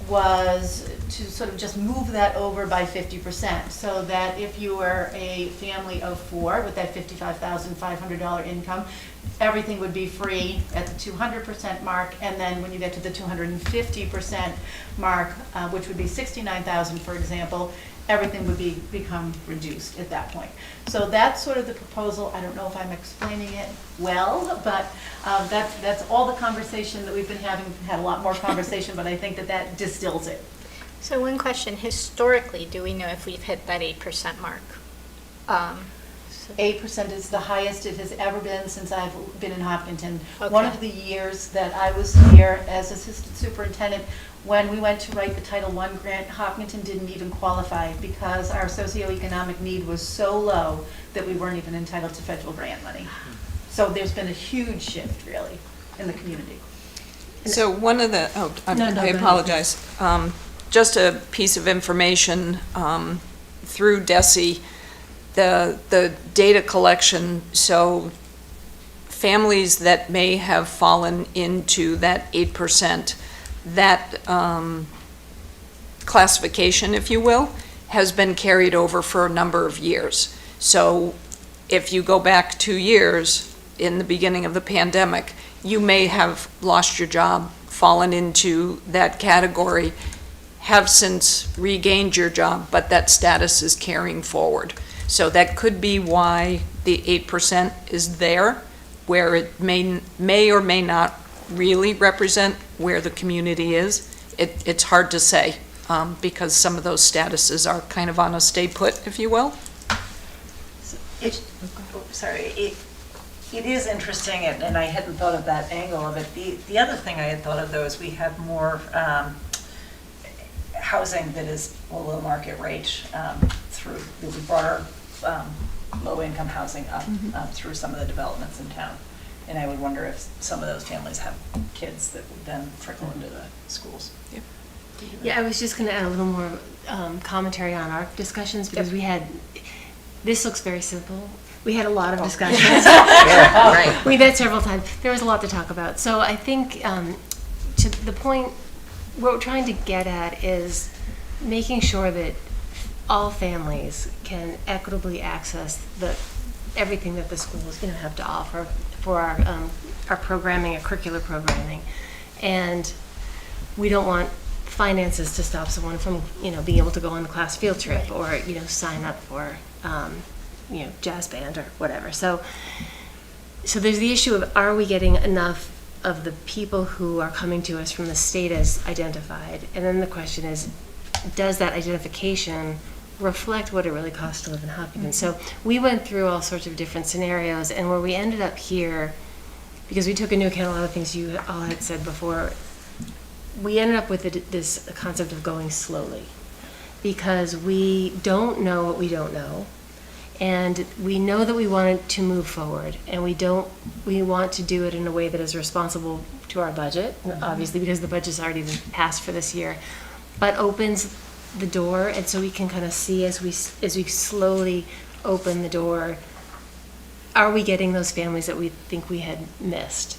was to sort of just move that over by 50%, so that if you were a family of 4 with that $55,500 income, everything would be free at the 200% mark, and then when you get to the 250% mark, which would be $69,000, for example, everything would become reduced at that point. So that's sort of the proposal. I don't know if I'm explaining it well, but that's all the conversation that we've been having. We've had a lot more conversation, but I think that distills it. So one question, historically, do we know if we've hit that 8% mark? 8% is the highest it has ever been since I've been in Hopkinton. Okay. One of the years that I was here as assistant superintendent, when we went to write the Title I grant, Hopkinton didn't even qualify because our socioeconomic need was so low that we weren't even entitled to federal grant money. So there's been a huge shift, really, in the community. So one of the, I apologize. Just a piece of information through DESE, the data collection, so families that may have fallen into that 8%, that classification, if you will, has been carried over for a number of years. So if you go back 2 years in the beginning of the pandemic, you may have lost your job, fallen into that category, have since regained your job, but that status is carrying forward. So that could be why the 8% is there, where it may or may not really represent where the community is. It's hard to say, because some of those statuses are kind of on a stay put, if you will. It is interesting, and I hadn't thought of that angle of it. The other thing I had thought of, though, is we have more housing that is below market rate through, we brought our low-income housing up through some of the developments in town. And I would wonder if some of those families have kids that would then trickle into the schools. Yeah, I was just going to add a little more commentary on our discussions, because this looks very simple. We had a lot of discussions. Right. We met several times. There was a lot to talk about. So I think to the point, what we're trying to get at is making sure that all families can equitably access everything that the schools have to offer for our programming, our curricular programming. And we don't want finances to stop someone from being able to go on the class field trip or sign up for jazz band or whatever. So there's the issue of, are we getting enough of the people who are coming to us from the state as identified? And then the question is, does that identification reflect what it really costs to live in Hopkins? So we went through all sorts of different scenarios, and where we ended up here, because we took into account a lot of things you all had said before, we ended up with this concept of going slowly, because we don't know what we don't know. And we know that we want to move forward, and we want to do it in a way that is responsible to our budget, obviously, because the budget's already been passed for this year, but opens the door. And so we can kind of see as we slowly open the door, are we getting those families that we think we had missed?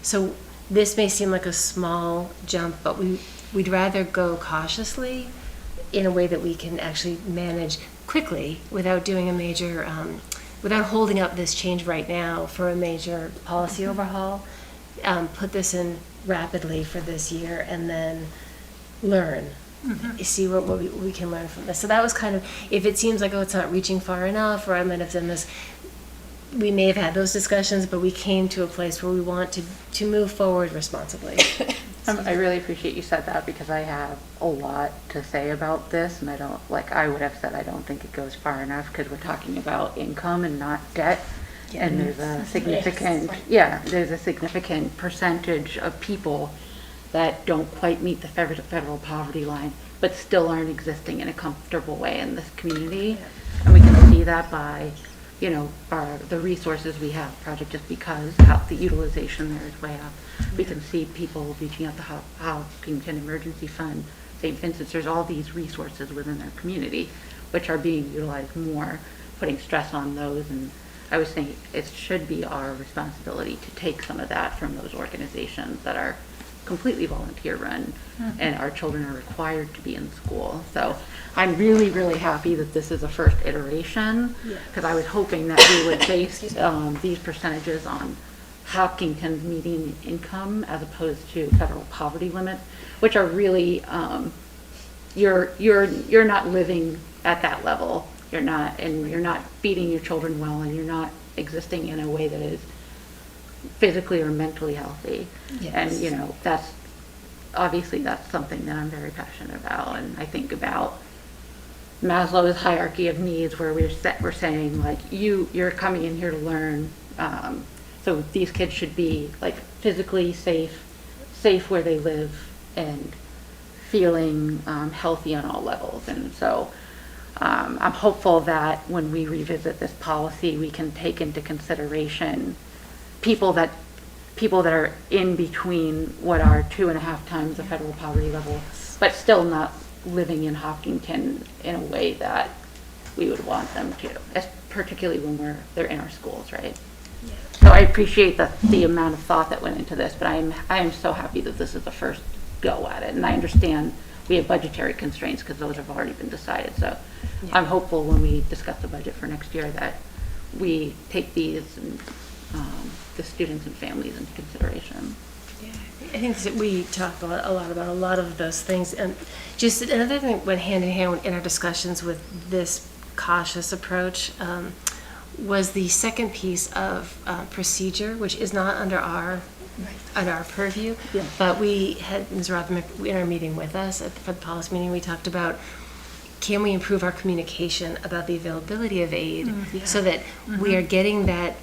So this may seem like a small jump, but we'd rather go cautiously in a way that we can actually manage quickly without doing a major, without holding up this change right now for a major policy overhaul. Put this in rapidly for this year and then learn. See what we can learn from this. So that was kind of, if it seems like, it's not reaching far enough, or I might have done this, we may have had those discussions, but we came to a place where we want to move forward responsibly. I really appreciate you said that, because I have a lot to say about this, and I would have said I don't think it goes far enough, because we're talking about income and not debt. Yeah. And there's a significant, there's a significant percentage of people that don't quite meet the federal poverty line, but still aren't existing in a comfortable way in this community. And we can see that by, the resources we have, Project Just Because, how the utilization there is way up. We can see people reaching out to Hopkinton Emergency Fund, St. Vincent's. There's all these resources within their community, which are being utilized more, putting stress on those. And I was thinking it should be our responsibility to take some of that from those organizations that are completely volunteer run, and our children are required to be in school. So I'm really, really happy that this is a first iteration, because I was hoping that we would base these percentages on Hopkinton's median income as opposed to federal poverty limits, which are really, you're not living at that level. You're not feeding your children well, and you're not existing in a way that is physically or mentally healthy. And that's something that I'm very passionate about. And I think about Maslow's hierarchy of needs, where we're saying, like, you're coming in here to learn, so these kids should be like physically safe where they live, and feeling healthy on all levels. And so I'm hopeful that when we revisit this policy, we can take into consideration people that are in between what are 2.5 times the federal poverty level, but still not living in Hopkinton in a way that we would want them to, particularly when they're in our schools, right? So I appreciate the amount of thought that went into this, but I am so happy that this is the first go at it. And I understand we have budgetary constraints, because those have already been decided. So I'm hopeful when we discuss the budget for next year that we take these and the students and families into consideration. think that we talked a lot about a lot of those things. And just another thing that went hand in hand in our discussions with this cautious approach was the second piece of procedure, which is not under our purview. Yeah. But we had Ms. Rothman in our meeting with us for the policy meeting. We talked about, can we improve our communication about the availability of aid so that we are getting that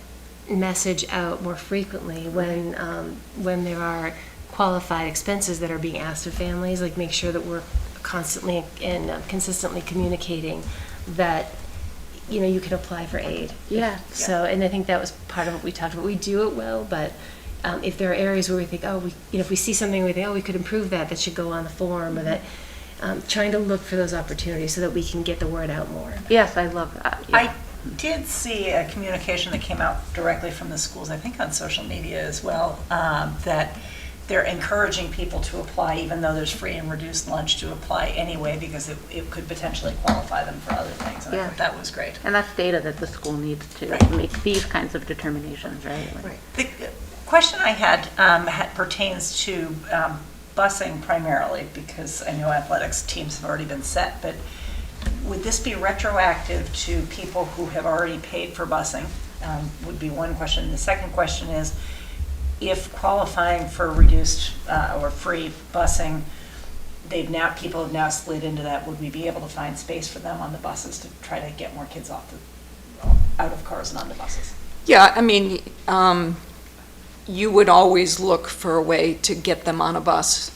message out more frequently when there are qualified expenses that are being asked of families, like make sure that we're constantly and consistently communicating that, you know, you can apply for aid. Yeah. So, and I think that was part of what we talked about. We do it well, but if there are areas where we think, if we see something, we think, we could improve that should go on the form, or that, trying to look for those opportunities so that we can get the word out more. Yes, I love that. I did see a communication that came out directly from the schools, I think on social media as well, that they're encouraging people to apply even though there's free and reduced lunch, to apply anyway because it could potentially qualify them for other things. And I thought that was great. And that's data that the school needs to make these kinds of determinations, right? The question I had pertains to busing primarily, because I know athletics teams have already been set, but would this be retroactive to people who have already paid for busing? Would be one question. The second question is, if qualifying for reduced or free busing, people have now slid into that, would we be able to find space for them on the buses to try to get more kids out of cars and onto buses? Yeah, I mean, you would always look for a way to get them on a bus.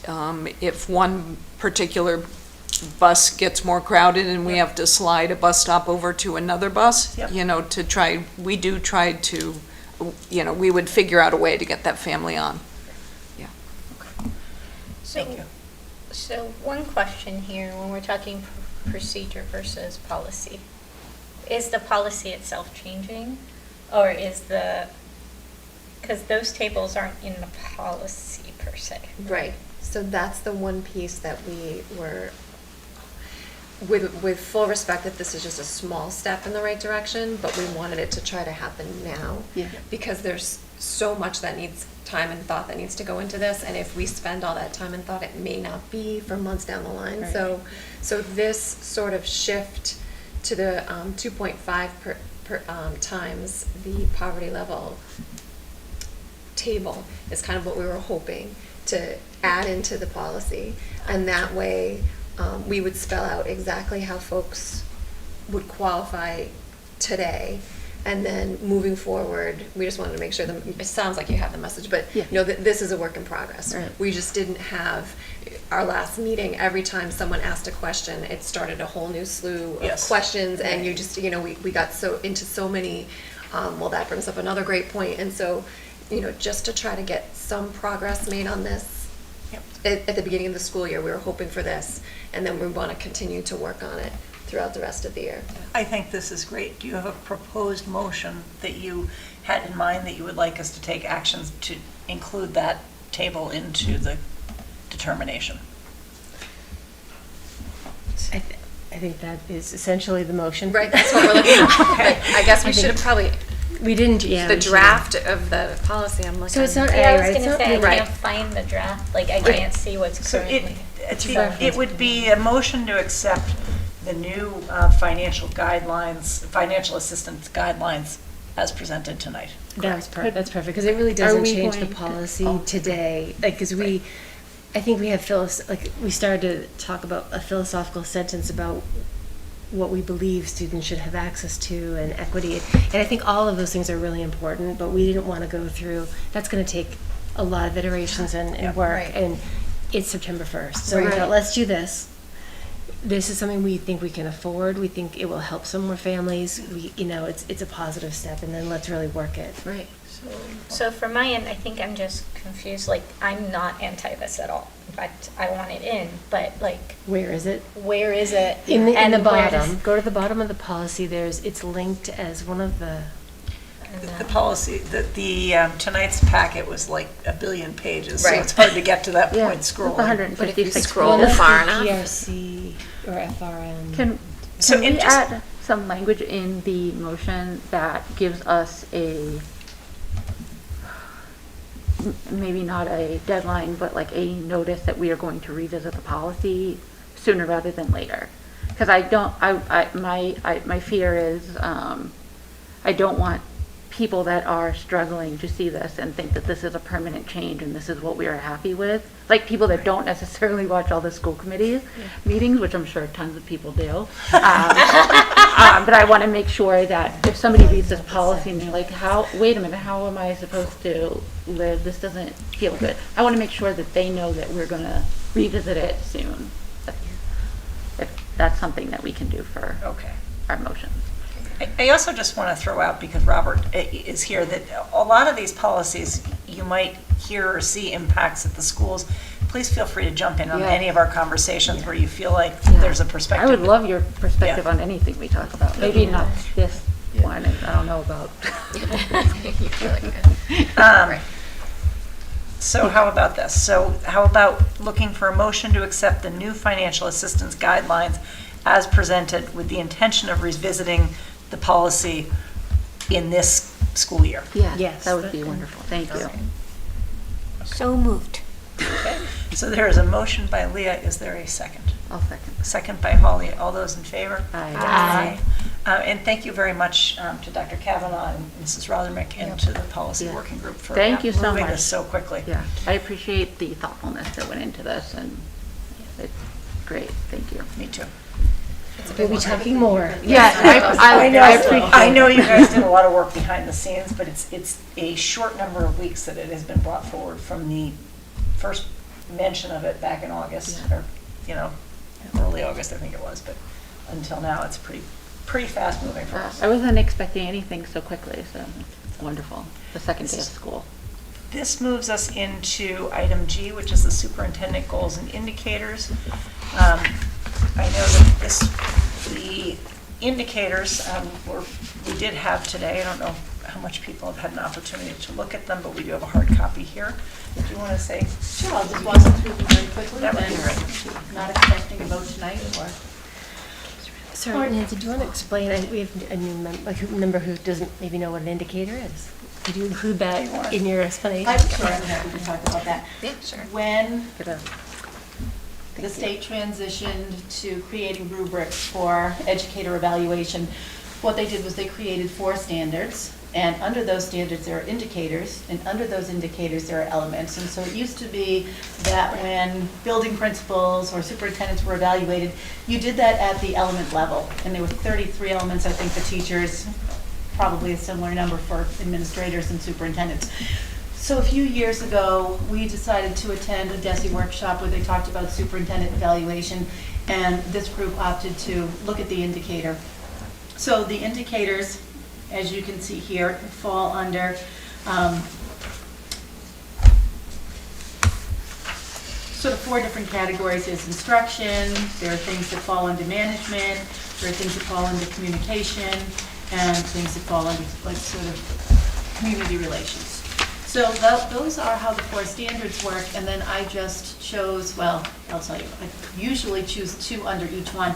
If one particular bus gets more crowded and we have to slide a bus stop over to another bus, we do try to, we would figure out a way to get that family on. Yeah. Thank you. So one question here, when we're talking procedure versus policy, is the policy itself changing, or because those tables aren't in the policy per se. Right. So that's the one piece that we were, with full respect that this is just a small step in the right direction, but we wanted it to try to happen now. Yeah. Because there's so much that needs time and thought that needs to go into this, and if we spend all that time and thought, it may not be for months down the line. Right. So this sort of shift to the 2.5 per times the poverty level table is kind of what we were hoping to add into the policy, and that way we would spell out exactly how folks would qualify today, and then moving forward, we just wanted to make sure that it sounds like you have the message, but this is a work in progress. Right. We just didn't have our last meeting. Every time someone asked a question, it started a whole new slew of questions, and you just we got so into so many. Well, that brings up another great point, and so just to try to get some progress made on this at the beginning of the school year, we were hoping for this, and then we want to continue to work on it throughout the rest of the year. I think this is great. Do you have a proposed motion that you had in mind that you would like us to take actions to include that table into the determination? I think that is essentially the motion. Right, that's what we're looking at. But I guess we should have probably. We didn't. The draft of the policy. I'm looking. So it's not Yeah, I was right? going to It's say, not- I can't find the draft, like I can't see what's So currently. it would be a motion to accept the new financial assistance guidelines as presented tonight. That's perfect, because it really doesn't we change the going to- policy today, because I think we have we started to talk about a philosophical sentence about what we believe students should have access to and equity, and I think all of those things are really important, but we didn't want to go through, that's going to take a lot of iterations and work, and it's September 1st, so we thought, let's do this. This is something we think we can afford. We think it will help some more families. It's a positive step, and then let's really work it. Right. So from my end, I think I'm just confused, like, I'm not anti this at all. In fact, I want it in, but like. Where is it? Where is it? In the And where bottom. does- Go to the bottom of the policy. It's linked as one of the. The policy, tonight's packet was like 1 billion pages, so Right. it's hard to get to that Yeah, point it's scrolling. 156 scroll pages. far enough. PRC or FRM. Can So we it just- add some language in the motion that gives us maybe not a deadline, but like a notice that we are going to revisit the policy sooner rather than later. Because my fear is, I don't want people that are struggling to see this and think that this is a permanent change and this is what we are happy with. Like people that don't necessarily watch all the school committee meetings, which I'm sure tons of people do. But I want to make sure that if somebody reads this policy and they're like, wait a minute, how am I supposed to live? This doesn't feel good. I want to make sure that they know that we're going to revisit it soon. If that's something that we can do for our motions. I also just want to throw out, because Robert is here, that a lot of these policies you might hear or see impacts at the schools. Please feel free to jump in on any of our conversations where you feel like there's a perspective. I would love your perspective on anything we talk about. Maybe not this one, I don't know about. So how about this? So how about looking for a motion to accept the new financial assistance guidelines as presented with the intention of revisiting the policy in this school year? Yes, that would be wonderful. Thank you. So moved. Okay. So there is a motion by Leah. Is there a second? I'll second. Second by Holly. All those in favor? Aye. And thank you very much to Dr. Kavanaugh and Mrs. Rothermick and to the policy working group for Thank you so moving much. this so quickly. Yeah, I appreciate the thoughtfulness that went into this, and it's great. Thank you. Me too. We'll be talking more. Yeah, I know you guys did a lot of work behind the scenes, but it's a short number of weeks that it has been brought forward from the first mention of it back in August, or early August I think it was, but until now it's pretty fast moving for us. I wasn't expecting anything so quickly, so it's wonderful. The second day of school. This moves us into item G, which is the superintendent goals and indicators. I know that the indicators we did have today. I don't know how much people have had an opportunity to look at them, but we do have a hard copy here. Do you want to say? Sure, I'll just walk them through them very quickly. That would be great. Not expecting a vote tonight, or? Sorry, Nancy, do you want to explain? We have a new member who doesn't maybe know what an indicator is. Could you include that in your explanation? I'm sure I'm happy to talk about that. Yeah, sure. When the state transitioned to creating rubrics for educator evaluation, what they did was they created 4 standards, and under those standards there are indicators, and under those indicators there are elements. And so it used to be that when building principals or superintendents were evaluated, you did that at the element level, and there were 33 elements, I think, for teachers, probably a similar number for administrators and superintendents. So a few years ago, we decided to attend a DESE workshop where they talked about superintendent evaluation, and this group opted to look at the indicator. So the indicators, as you can see here, fall under sort of 4 different categories. There's instruction, there are things that fall under management, there are things that fall under communication, and things that fall under like sort of community relations. So those are how the 4 standards work, and then I just chose, well, I'll tell you, I usually choose 2 under each one,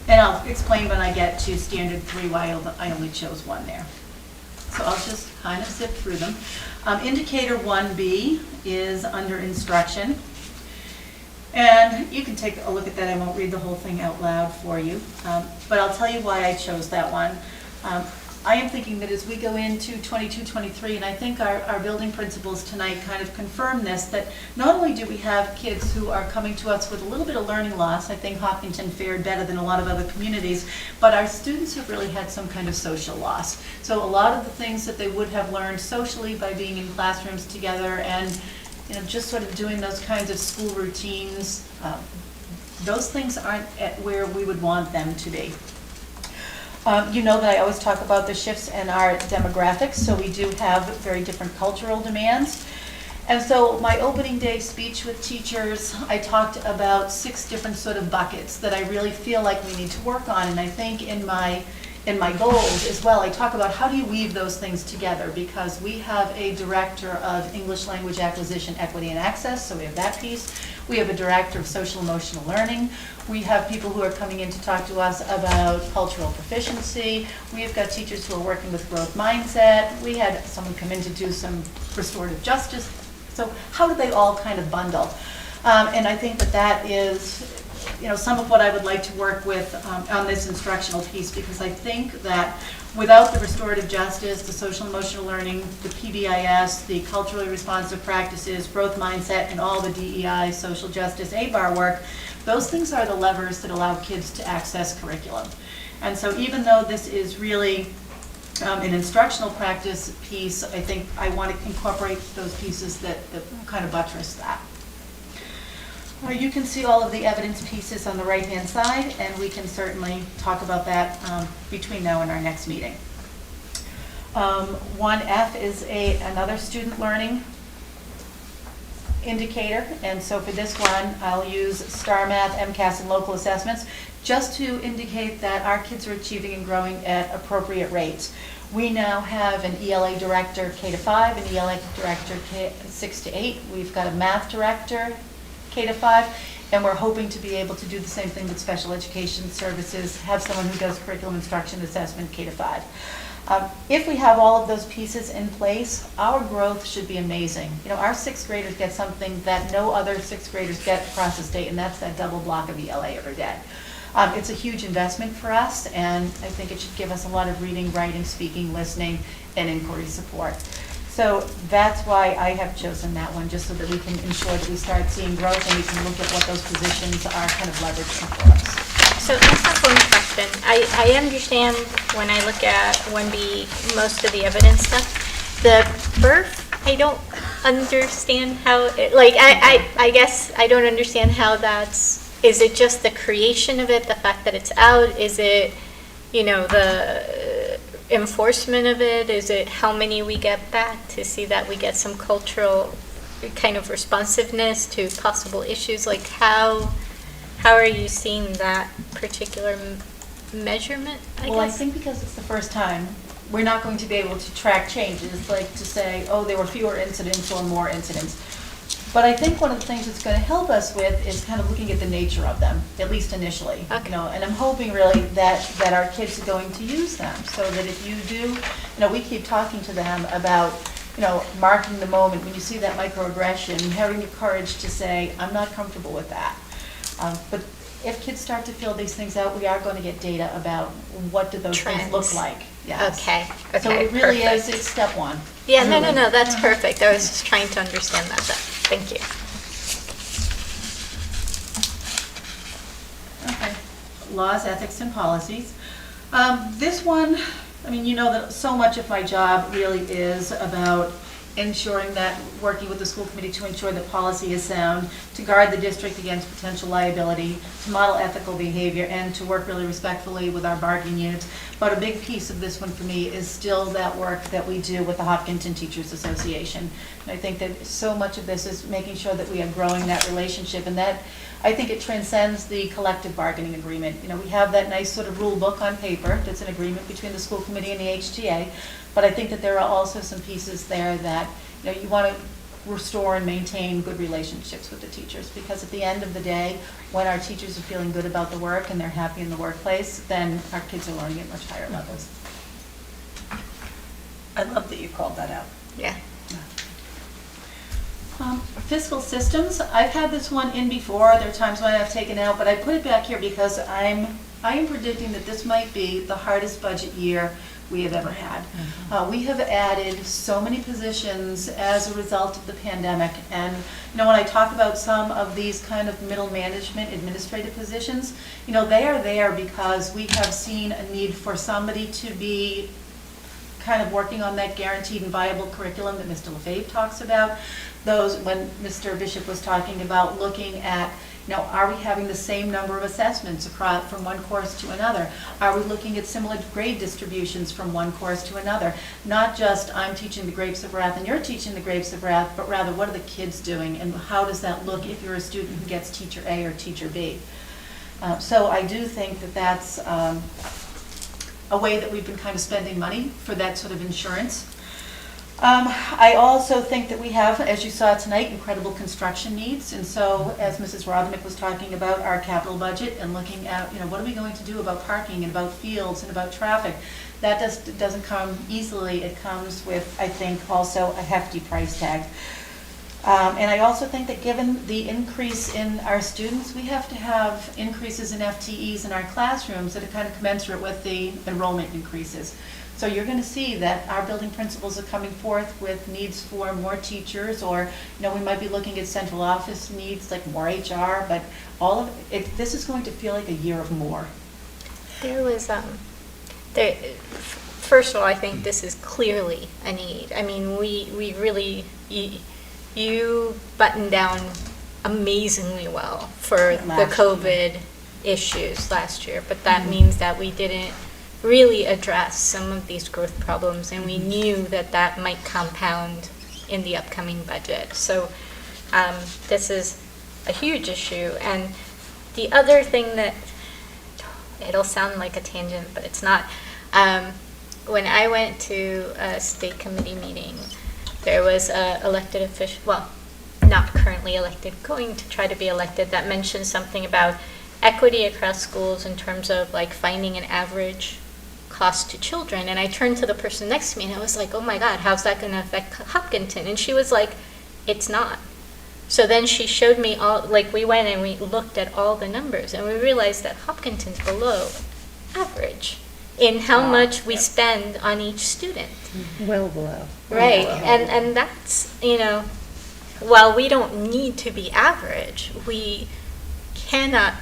and I'll explain when I get to standard 3 why I only chose 1 there. So I'll just kind of zip through them. Indicator 1B is under instruction, and you can take a look at that. I won't read the whole thing out loud for you, but I'll tell you why I chose that one. I am thinking that as we go into 22-23, and I think our building principals tonight kind of confirm this, that not only do we have kids who are coming to us with a little bit of learning loss, I think Hopkinton fared better than a lot of other communities, but our students have really had some kind of social loss. So a lot of the things that they would have learned socially by being in classrooms together and just sort of doing those kinds of school routines, those things aren't at where we would want them to be. You know that I always talk about the shifts in our demographics, so we do have very different cultural demands. And so my opening day speech with teachers, I talked about 6 different sort of buckets that I really feel like we need to work on. And I think in my goals as well, I talk about how do you weave those things together, because we have a director of English language acquisition, equity, and access, so we have that piece. We have a director of social emotional learning. We have people who are coming in to talk to us about cultural proficiency. We have got teachers who are working with growth mindset. We had someone come in to do some restorative justice So how do they all kind of bundle? And I think that that is, some of what I would like to work with on this instructional piece, because I think that without the restorative justice, the social emotional learning, the PBIS, the culturally responsive practices, growth mindset, and all the DEI, social justice, ABAR work, those things are the levers that allow kids to access curriculum. And so even though this is really an instructional practice piece, I think I want to incorporate those pieces that kind of buttress that. You can see all of the evidence pieces on the right-hand side, and we can certainly talk about that between now and our next meeting. 1F is another student learning indicator, and so for this one, I'll use STAR Math, MCAS, and local assessments just to indicate that our kids are achieving and growing at appropriate rates. We now have an ELA director K-5, an ELA director 6 to 8. We've got a math director K-5, and we're hoping to be able to do the same thing with special education services, have someone who does curriculum instruction assessment K-5. If we have all of those pieces in place, our growth should be amazing. Our 6th graders get something that no other 6th graders get across the state, and that's that double block of ELA every day. It's a huge investment for us, and I think it should give us a lot of reading, writing, speaking, listening, and inquiry support. So that's why I have chosen that one, just so that we can ensure that we start seeing growth and we can look at what those positions are kind of leveraging for us. So I have one question. I understand when I look at 1B, most of the evidence stuff. The birth, I don't understand how, I guess I don't understand how is it just the creation of it, the fact that it's out? Is it, the enforcement of it? Is it how many we get back to see that we get some cultural kind of responsiveness to possible issues? Like how are you seeing that particular measurement, I Well, guess? I think because it's the first time, we're not going to be able to track changes, like to say, oh, there were fewer incidents or more incidents. But I think one of the things it's going to help us with is kind of looking at the nature of them, at least initially. Okay. And I'm hoping really that our kids are going to use them, so that if you do, we keep talking to them about, marking the moment when you see that microaggression, having the courage to say, I'm not comfortable with that. But if kids start to fill these things out, we are going to get data about what do those things look Trends. like. Yes. Okay, So it really perfect. is, it's step one. Yeah, no, that's perfect. I was just trying to understand that. Thank you. Okay. Laws, ethics, and policies. This one, that so much of my job really is about ensuring that, working with the school committee to ensure that policy is sound, to guard the district against potential liability, to model ethical behavior, and to work really respectfully with our bargaining units. But a big piece of this one for me is still that work that we do with the Hopkinton Teachers Association. And I think that so much of this is making sure that we are growing that relationship, and that I think it transcends the collective bargaining agreement. We have that nice sort of rule book on paper that's an agreement between the school committee and the HTA, but I think that there are also some pieces there that you want to restore and maintain good relationships with the teachers, because at the end of the day, when our teachers are feeling good about the work and they're happy in the workplace, then our kids are learning at much higher levels. I love that you called that out. Yeah. Fiscal systems, I've had this one in before. There are times when I've taken out, but I put it back here because I am predicting that this might be the hardest budget year we have ever had. We have added so many positions as a result of the pandemic, and when I talk about some of these kind of middle management administrative positions, they are there because we have seen a need for somebody to be kind of working on that guaranteed and viable curriculum that Mr. Lefebvre talks about. Those, when Mr. Bishop was talking about looking at, are we having the same number of assessments across from one course to another? Are we looking at similar grade distributions from one course to another? Not just I'm teaching the Grapes of Wrath and you're teaching the Grapes of Wrath, but rather what are the kids doing and how does that look if you're a student who gets teacher A or teacher B? So I do think that that's a way that we've been kind of spending money for that sort of insurance. I also think that we have, as you saw tonight, incredible construction needs. And so, as Mrs. Rodnick was talking about our capital budget and looking at, what are we going to do about parking and about fields and about traffic? That doesn't come easily. It comes with, I think, also a hefty price tag. And I also think that given the increase in our students, we have to have increases in FTEs in our classrooms that are kind of commensurate with the enrollment increases. So you're going to see that our building principals are coming forth with needs for more teachers, or, we might be looking at central office needs like more HR, but all of it, this is going to feel like a year of more. There was, first of all, I think this is clearly a need. I mean, we really, you buttoned down amazingly well for the COVID issues last year, but that means that we didn't really address some of these growth problems, and we knew that that might compound in the upcoming budget. So this is a huge issue. And the other thing that, it'll sound like a tangent, but it's not. When I went to a state committee meeting, there was a elected official, well, not currently elected, going to try to be elected, that mentioned something about equity across schools in terms of like finding an average cost to children. And I turned to the person next to me and I was like, oh my God, how's that going to affect Hopkinton? And she was like, it's not. So then she showed me all, like we went and we looked at all the numbers and we realized that Hopkinton's below average in how much we spend on each student. Well below. Right, and that's, while we don't need to be average, we cannot,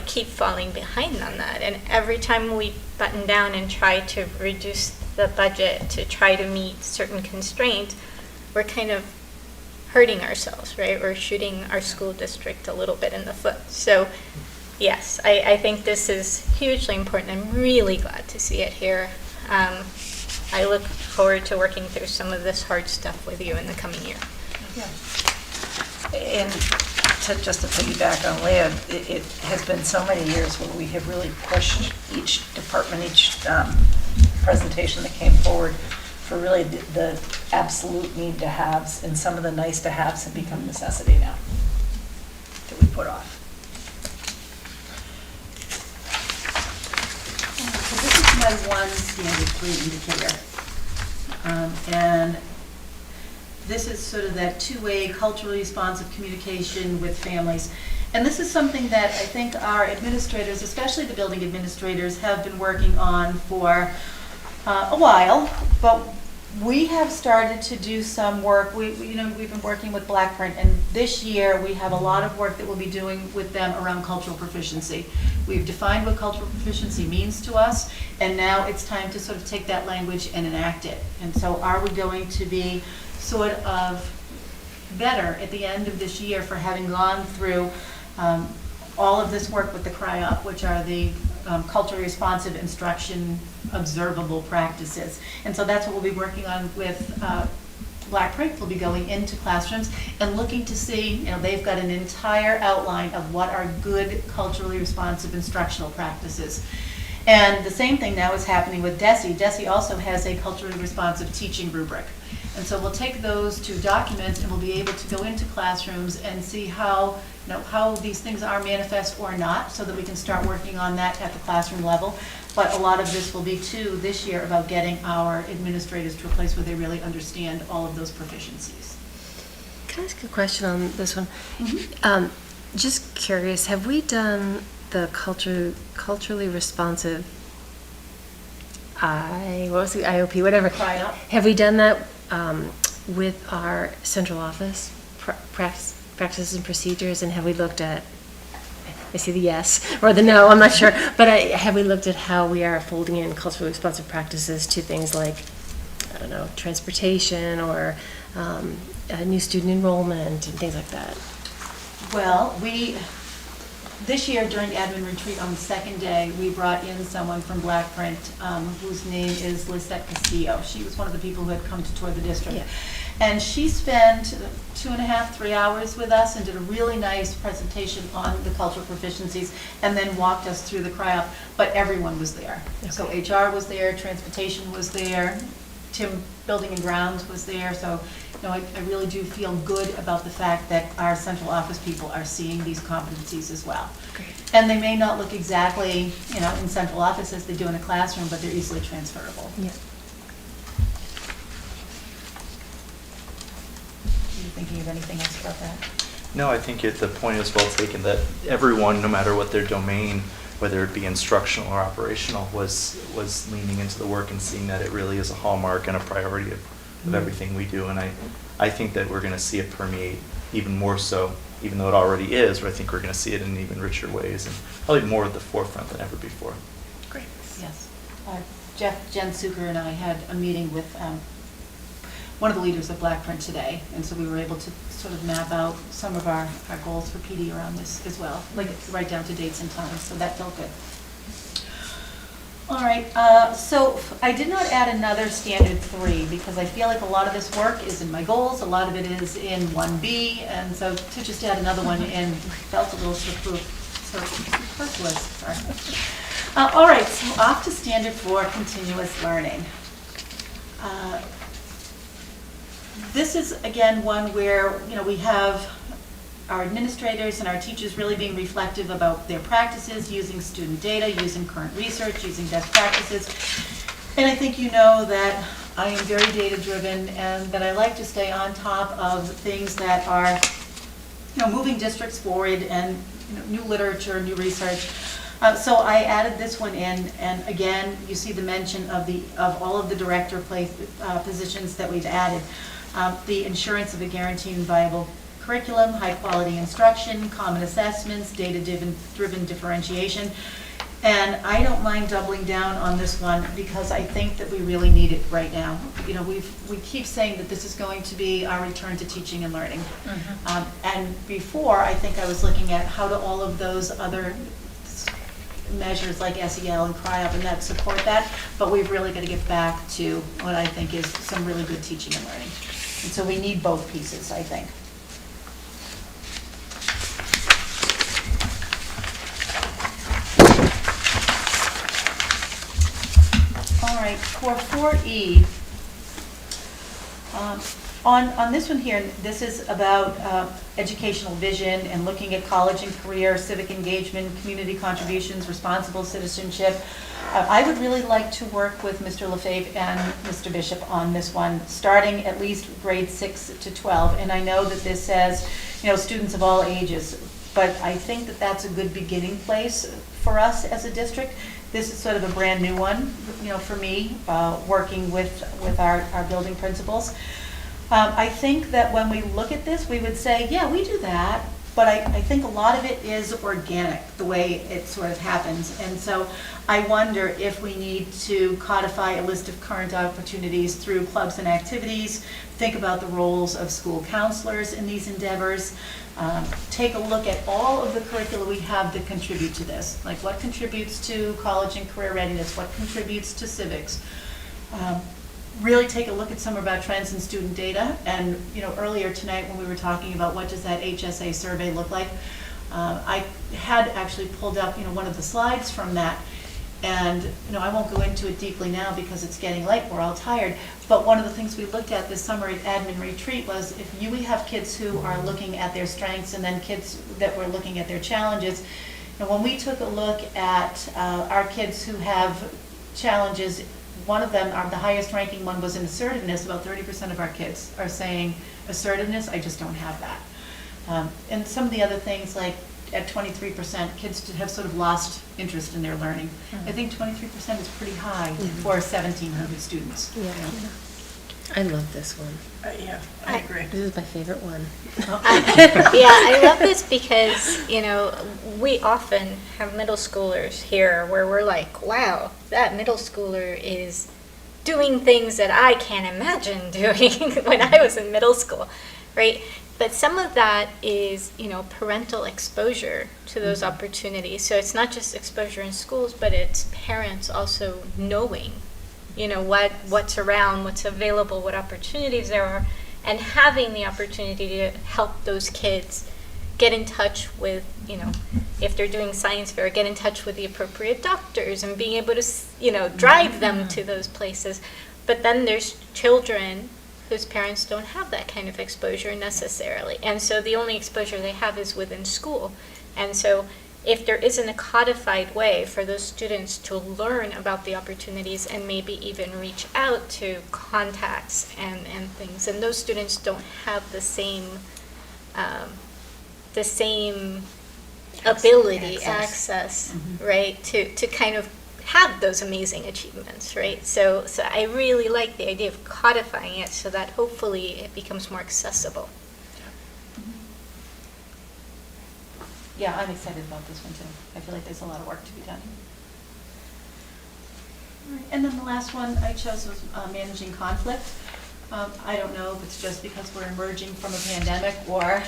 keep falling behind on that. And every time we button down and try to reduce the budget to try to meet certain constraints, we're kind of hurting ourselves, right? We're shooting our school district a little bit in the foot. So yes, I think this is hugely important. I'm really glad to see it here. I look forward to working through some of this hard stuff with you in the coming year. Yeah. And just to piggyback on Leah, it has been so many years where we have really pushed each department, each presentation that came forward for really the absolute need to haves, and some of the nice to haves have become necessity now that we put off. So this is my one standard 3 indicator. And this is sort of that two-way culturally responsive communication with families. And this is something that I think our administrators, especially the building administrators, have been working on for a while, but we have started to do some work. We've been working with Blackprint, and this year we have a lot of work that we'll be doing with them around cultural proficiency. We've defined what cultural proficiency means to us, and now it's time to sort of take that language and enact it. And so are we going to be sort of better at the end of this year for having gone through all of this work with the CRI-UP, which are the culturally responsive instruction observable practices. And so that's what we'll be working on with Blackprint. We'll be going into classrooms and looking to see, they've got an entire outline of what are good culturally responsive instructional practices. And the same thing now is happening with DESE. DESE also has a culturally responsive teaching rubric. And so we'll take those two documents and we'll be able to go into classrooms and see how these things are manifest or not, so that we can start working on that at the classroom level. But a lot of this will be too this year about getting our administrators to a place where they really understand all of those proficiencies. Can I ask a question on this one? Just curious, have we done the culturally responsive IOP, whatever? CRI-UP. Have we done that with our central office practices and procedures, and have we looked at, I see the yes or the no, I'm not sure, but have we looked at how we are folding in culturally responsive practices to things like, I don't know, transportation or new student enrollment and things like that? Well, this year during admin retreat on the second day, we brought in someone from Blackprint whose name is Lisette Castillo. She was one of the people who had come to tour the district. Yeah. And she spent 2.5, 3 hours with us and did a really nice presentation on the cultural proficiencies and then walked us through the CRI-UP, but everyone was there. Okay. So HR was there, transportation was there, Tim, Building and Grounds was there. So, I really do feel good about the fact that our central office people are seeing these competencies as well. Great. And they may not look exactly, in central office as they do in a classroom, but they're easily transferable. Yeah. You're thinking have anything else about that? No, I think the point is well taken, that everyone, no matter what their domain, whether it be instructional or operational, was leaning into the work and seeing that it really is a hallmark and a priority of everything we do. And I think that we're going to see it permeate even more so, even though it already is, but I think we're going to see it in even richer ways and probably more at the forefront than ever before. Great. Yes. Jen Suker and I had a meeting with one of the leaders of Blackburn today, and so we were able to sort of map out some of our goals for PD around this as well, like right down to dates and times, so that felt good. All right, so I did not add another standard 3 because I feel like a lot of this work is in my goals, a lot of it is in 1B, and so to just add another one in felt a little superfluous. Sorry. All right, so off to standard 4, continuous learning. This is, again, one where, we have our administrators and our teachers really being reflective about their practices, using student data, using current research, using best practices. And I think you know that I am very data-driven and that I like to stay on top of things that are, moving districts forward and new literature, new research. So I added this one in, and again, you see the mention of all of the director positions that we've added. The assurance of a guaranteed and viable curriculum, high-quality instruction, common assessments, data-driven differentiation. And I don't mind doubling down on this one because I think that we really need it right now. We keep saying that this is going to be our return to teaching and learning. And before, I think I was looking at how do all of those other measures like SEL and CRI-UP and that support that, but we've really got to get back to what I think is some really good teaching and learning. And so we need both pieces, I think. All right, for 4E, on this one here, this is about educational vision and looking at college and career, civic engagement, community contributions, responsible citizenship. I would really like to work with Mr. Lefebvre and Mr. Bishop on this one, starting at least grade 6 to 12. And I know that this says, students of all ages, but I think that that's a good beginning place for us as a district. This is sort of a brand new one, for me, working with our building principals. I think that when we look at this, we would say, yeah, we do that, but I think a lot of it is organic, the way it sort of happens. And so I wonder if we need to codify a list of current opportunities through clubs and activities, think about the roles of school counselors in these endeavors, take a look at all of the curricula we have that contribute to this, like what contributes to college and career readiness, what contributes to civics. Really take a look at some of our trends in student data. And earlier tonight when we were talking about what does that HSA survey look like, I had actually pulled up one of the slides from that. And I won't go into it deeply now because it's getting late, we're all tired. But one of the things we looked at this summer at admin retreat was if we have kids who are looking at their strengths and then kids that were looking at their challenges. And when we took a look at our kids who have challenges, one of them, the highest ranking one was in assertiveness. About 30% of our kids are saying assertiveness, I just don't have that. And some of the other things like at 23%, kids have sort of lost interest in their learning. I think 23% is pretty high for 1,700 students. Yeah. I love this one. Yeah, I agree. This is my favorite one. Yeah, I love this because, we often have middle schoolers here where we're like, wow, that middle schooler is doing things that I can't imagine doing when I was in middle school, right? But some of that is, parental exposure to those opportunities. So it's not just exposure in schools, but it's parents also knowing what's around, what's available, what opportunities there are, and having the opportunity to help those kids get in touch with, if they're doing science fair, get in touch with the appropriate doctors and being able to, drive them to those places. But then there's children whose parents don't have that kind of exposure necessarily. And so the only exposure they have is within school. And so if there isn't a codified way for those students to learn about the opportunities and maybe even reach out to contacts and things, and those students don't have the same the same ability, Access. access, right, to kind of have those amazing achievements, right? So I really like the idea of codifying it so that hopefully it becomes more accessible. Yeah, I'm excited about this one too. I feel like there's a lot of work to be done. All right, and then the last one I chose was managing conflict. I don't know if it's just because we're emerging from a pandemic or,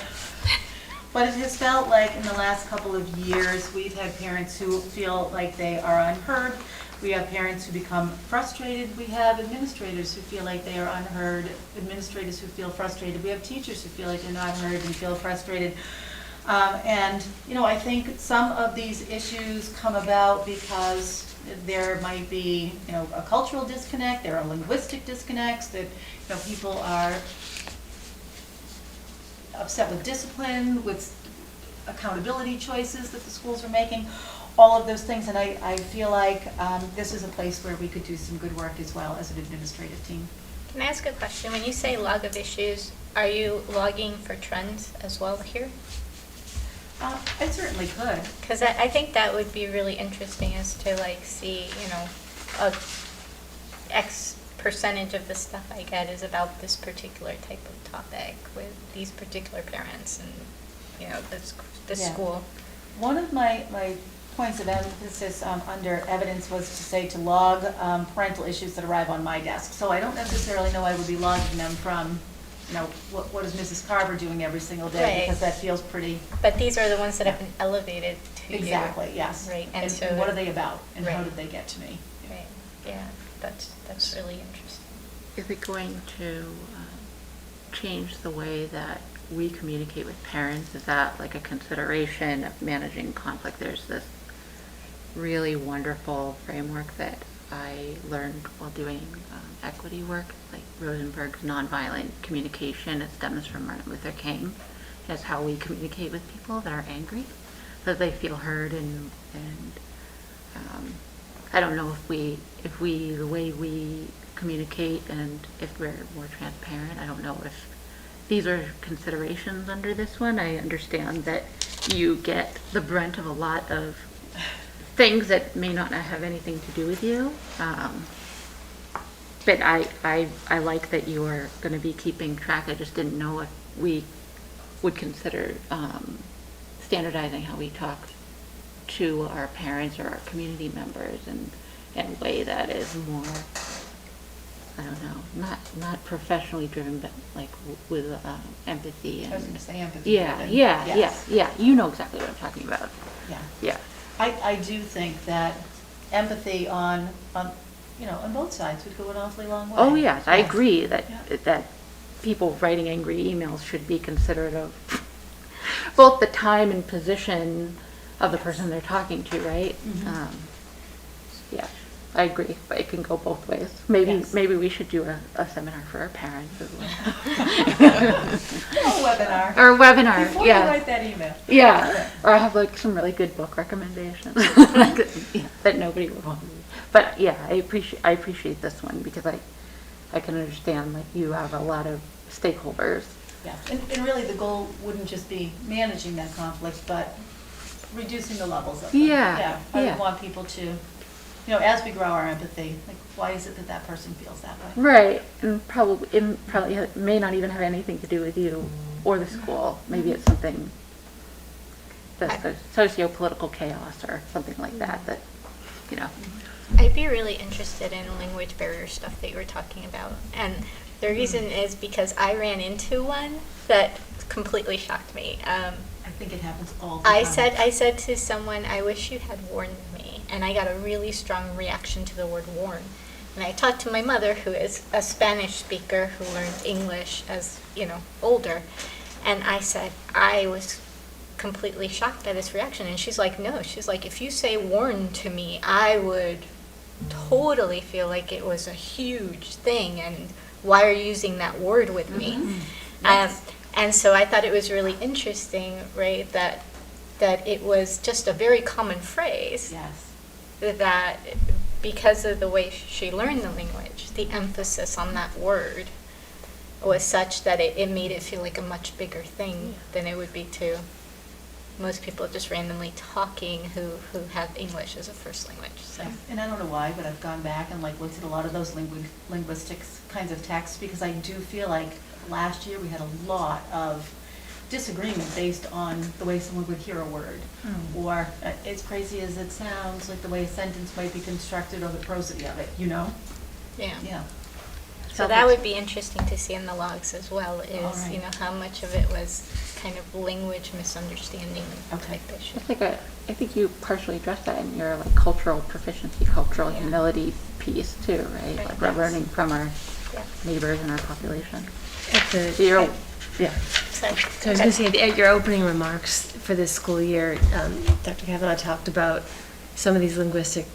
but it has felt like in the last couple of years, we've had parents who feel like they are unheard. We have parents who become frustrated. We have administrators who feel like they are unheard, administrators who feel frustrated. We have teachers who feel like they're not heard and feel frustrated. And, you know, I think some of these issues come about because there might be, you know, a cultural disconnect, there are linguistic disconnects, that, you know, people are upset with discipline, with accountability choices that the schools are making, all of those things. And I feel like this is a place where we could do some good work as well as an administrative team. Can I ask a question? When you say log of issues, are you logging for trends as well here? I certainly could. Because I think that would be really interesting, as to like see, you know, X percentage of the stuff I get is about this particular type of topic with these particular parents and, you know, this Yeah. school. One of my points of emphasis under evidence was to say to log parental issues that arrive on my desk. So I don't necessarily know I would be logging them from, you know, what is Mrs. Carver doing every single day, Right. because that feels pretty. But these are the ones that have been elevated to you. Exactly, yes. Right, And so what are they about, and how Right. did they get to me? Right, yeah, that's really interesting. Is it going to change the way that we communicate with parents? Is that like a consideration of managing conflict? There's this really wonderful framework that I learned while doing equity work, like Rosenberg's nonviolent communication. It stems from Martin Luther King. It's how we communicate with people that are angry, so that they feel heard. And I don't know if we the way we communicate and if we're more transparent. I don't know if these are considerations under this one. I understand that you get the brunt of a lot of things that may not have anything to do with you. But I like that you are going to be keeping track. I just didn't know if we would consider standardizing how we talk to our parents or our community members in a way that is more, I don't know, not professionally driven, but like with empathy. And I was going to say empathy. Yeah. You know exactly what I'm talking about. Yeah. I do think that empathy on you know, on both sides would go an awfully long way. Oh yes, I agree that people writing angry emails should be considerate of both the time and position of the person they're talking to, right? Mhm. Yeah, I agree, but it can go both ways. Maybe we should do a seminar for our parents as well. Or a webinar. Or a webinar, Before yeah. you write that email. Yeah, or I have like some really good book recommendations that nobody would want to read. But yeah, I appreciate this one because I can understand like you have a lot of stakeholders. Yeah, and really the goal wouldn't just be managing that conflict, but reducing the levels of them. Yeah, I yeah. would want people to, you know, as we grow our empathy, like, why is it that that person feels that way? Right, and probably it may not even have anything to do with you or the school. Maybe it's something that's a socio-political chaos or something like that, you know. I'd be really interested in language barrier stuff that you were talking about. And the reason is because I ran into one that completely shocked me. I think it happens all the time. I said to someone, I wish you had warned me. And I got a really strong reaction to the word warn. And I talked to my mother, who is a Spanish speaker who learned English as, you know, older. And I said, I was completely shocked by this reaction. And she's like, no. She's like, if you say warn to me, I would totally feel like it was a huge thing. And why are you using that word with me? Yes. And so I thought it was really interesting, right, that it was just a very common phrase. Yes. That because of the way she learned the language, the emphasis on that word was such that it made it feel like a much bigger thing than it would be to most people just randomly talking who have English as a first language. So. And I don't know why, but I've gone back and like looked at a lot of those linguistics kinds of texts, because I do feel like last year we had a lot of disagreement based on the way someone would hear a word, or as crazy as it sounds, like the way a sentence might be constructed or the prosody of it, you know? Yeah. Yeah. So that would be interesting to see in the logs as well, is, Alright. you know, how much of it was kind of language misunderstanding type issue. I think you partially addressed that in your like cultural proficiency, cultural humility piece too, right? Right. Like we're learning from our Yeah. neighbors and our population. So Yeah. So I was going to say, at your opening remarks for this school year, Dr. Kavanaugh talked about some of these linguistic,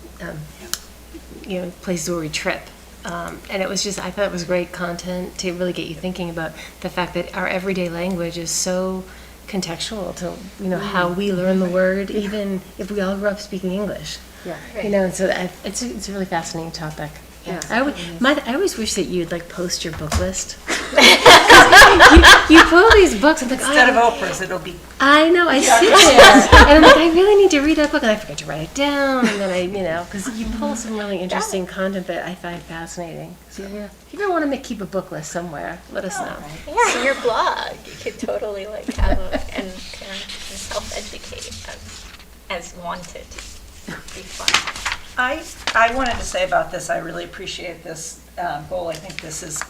places where we trip. And it was just, I thought it was great content to really get you thinking about the fact that our everyday language is so contextual to, how we learn the word, even if we all grew up speaking English. Yeah. And so it's a really fascinating topic. Yeah. I always wish that you'd like post your book list. you pull these books and Instead of Oprah's, it'll be. I know, I sit there and I'm like, I really need to read that book, and I forget to write it down, and then because you pull some really interesting content that I find fascinating. So if you ever want to keep a book list somewhere, let us know. Yeah, in your blog, you could totally like have and self-educate as wanted. Be fun. I wanted to say about this, I really appreciate this goal. I think this is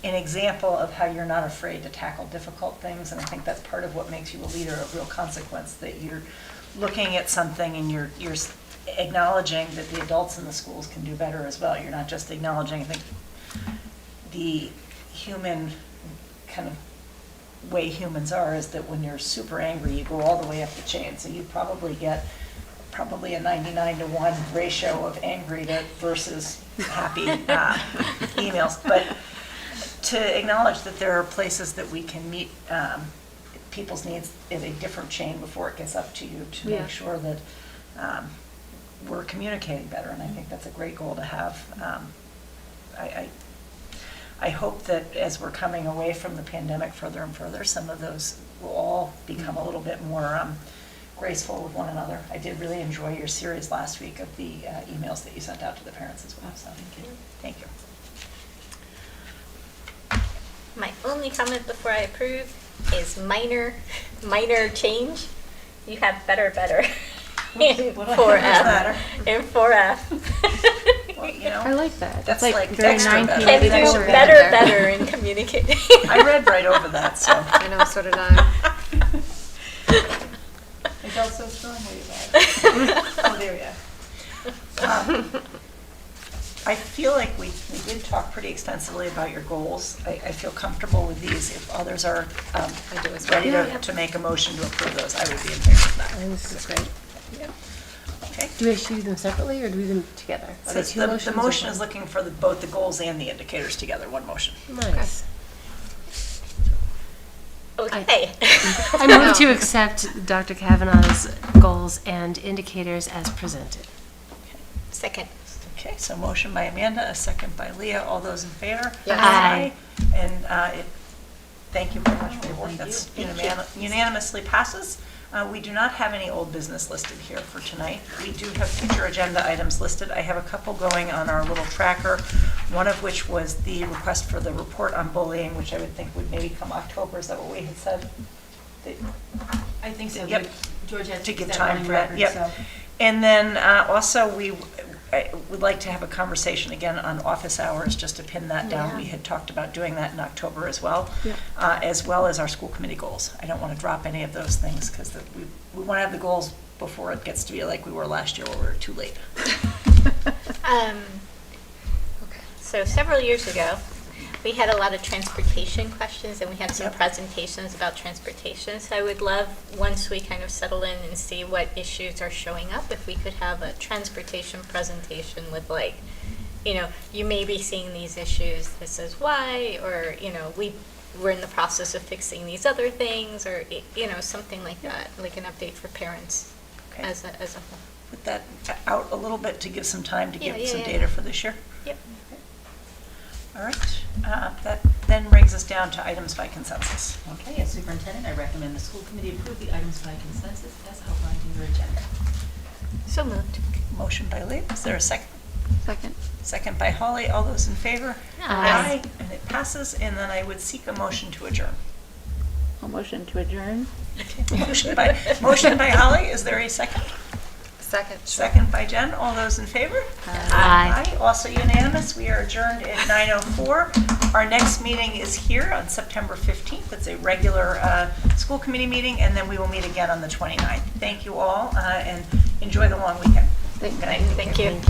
an example of how you're not afraid to tackle difficult things, and I think that's part of what makes you a leader of real consequence, that you're looking at something and you're acknowledging that the adults in the schools can do better as well. You're not just acknowledging, I think, the human kind of way humans are is that when you're super angry, you go all the way up the chain. So you probably get a 99-to-1 ratio of angry versus happy emails. But to acknowledge that there are places that we can meet people's needs in a different chain before it gets up to you, to make sure that we're communicating better. And I think that's a great goal to have. I hope that as we're coming away from the pandemic further and further, some of those will all become a little bit more graceful with one another. I did really enjoy your series last week of the emails that you sent out to the parents as well, so thank you. My only comment before I approve is minor change. You have better in 4F. In 4F. Well, I like that. That's like like very extra 1984. Can do better in communicating. I read right over that, so. I know, so did I. It felt so strongly about it. Oh, there we go. I feel like we did talk pretty extensively about your goals. I feel comfortable with these. If others are ready to make a motion to approve those, I would be in favor of that. I think this is great. Yeah. Okay. Do we do them separately or do we do them together? Are they two motions The or motion one? is looking for both the goals and the indicators together, one motion. Nice. Okay. I move to accept Dr. Kavanaugh's goals and indicators as presented. Second. Okay, so motion by Amanda, a second by Leah. All those in favor? Yes. Aye. And thank you very much for your work. That's unanimously passes. We do not have any old business listed here for tonight. We do have future agenda items listed. I have a couple going on our little tracker, one of which was the request for the report on bullying, which I would think would maybe come October. Is that what we had said? I think so. Yep. George has To give that time running for that, record, yep. so. And then also I would like to have a conversation again on office hours, just to pin that down. Yeah. We had talked about doing that in October as well, as well as our school committee goals. I don't want to drop any of those things because we want to have the goals before it gets to be like we were last year where we were too late. Okay. So several years ago, we had a lot of transportation questions, and we had some presentations about transportation. So I would love, once we kind of settle in and see what issues are showing up, if we could have a transportation presentation with like, you may be seeing these issues, this is why, or, we're in the process of fixing these other things, or, something like that, like an update for parents as a whole. Put that out a little bit to give some time to Yeah, give some yeah. data for this year. Yep. All right. That then brings us down to items by consensus. Okay, as superintendent, I recommend the school committee approve the items by consensus as outlined in your agenda. So moved. Motion by Lee, is there a second? Second. Second by Holly, all those in favor? Aye. And it passes, and then I would seek a motion to adjourn. A motion to adjourn? Motion by Holly, is there a second? Second. Second by Jen, all those in favor? Aye. Also unanimous, we are adjourned at 9:04. Our next meeting is here on September 15th. It's a regular school committee meeting, and then we will meet again on the 29th. Thank you all, and enjoy the long weekend. Thank Good night. Thank you.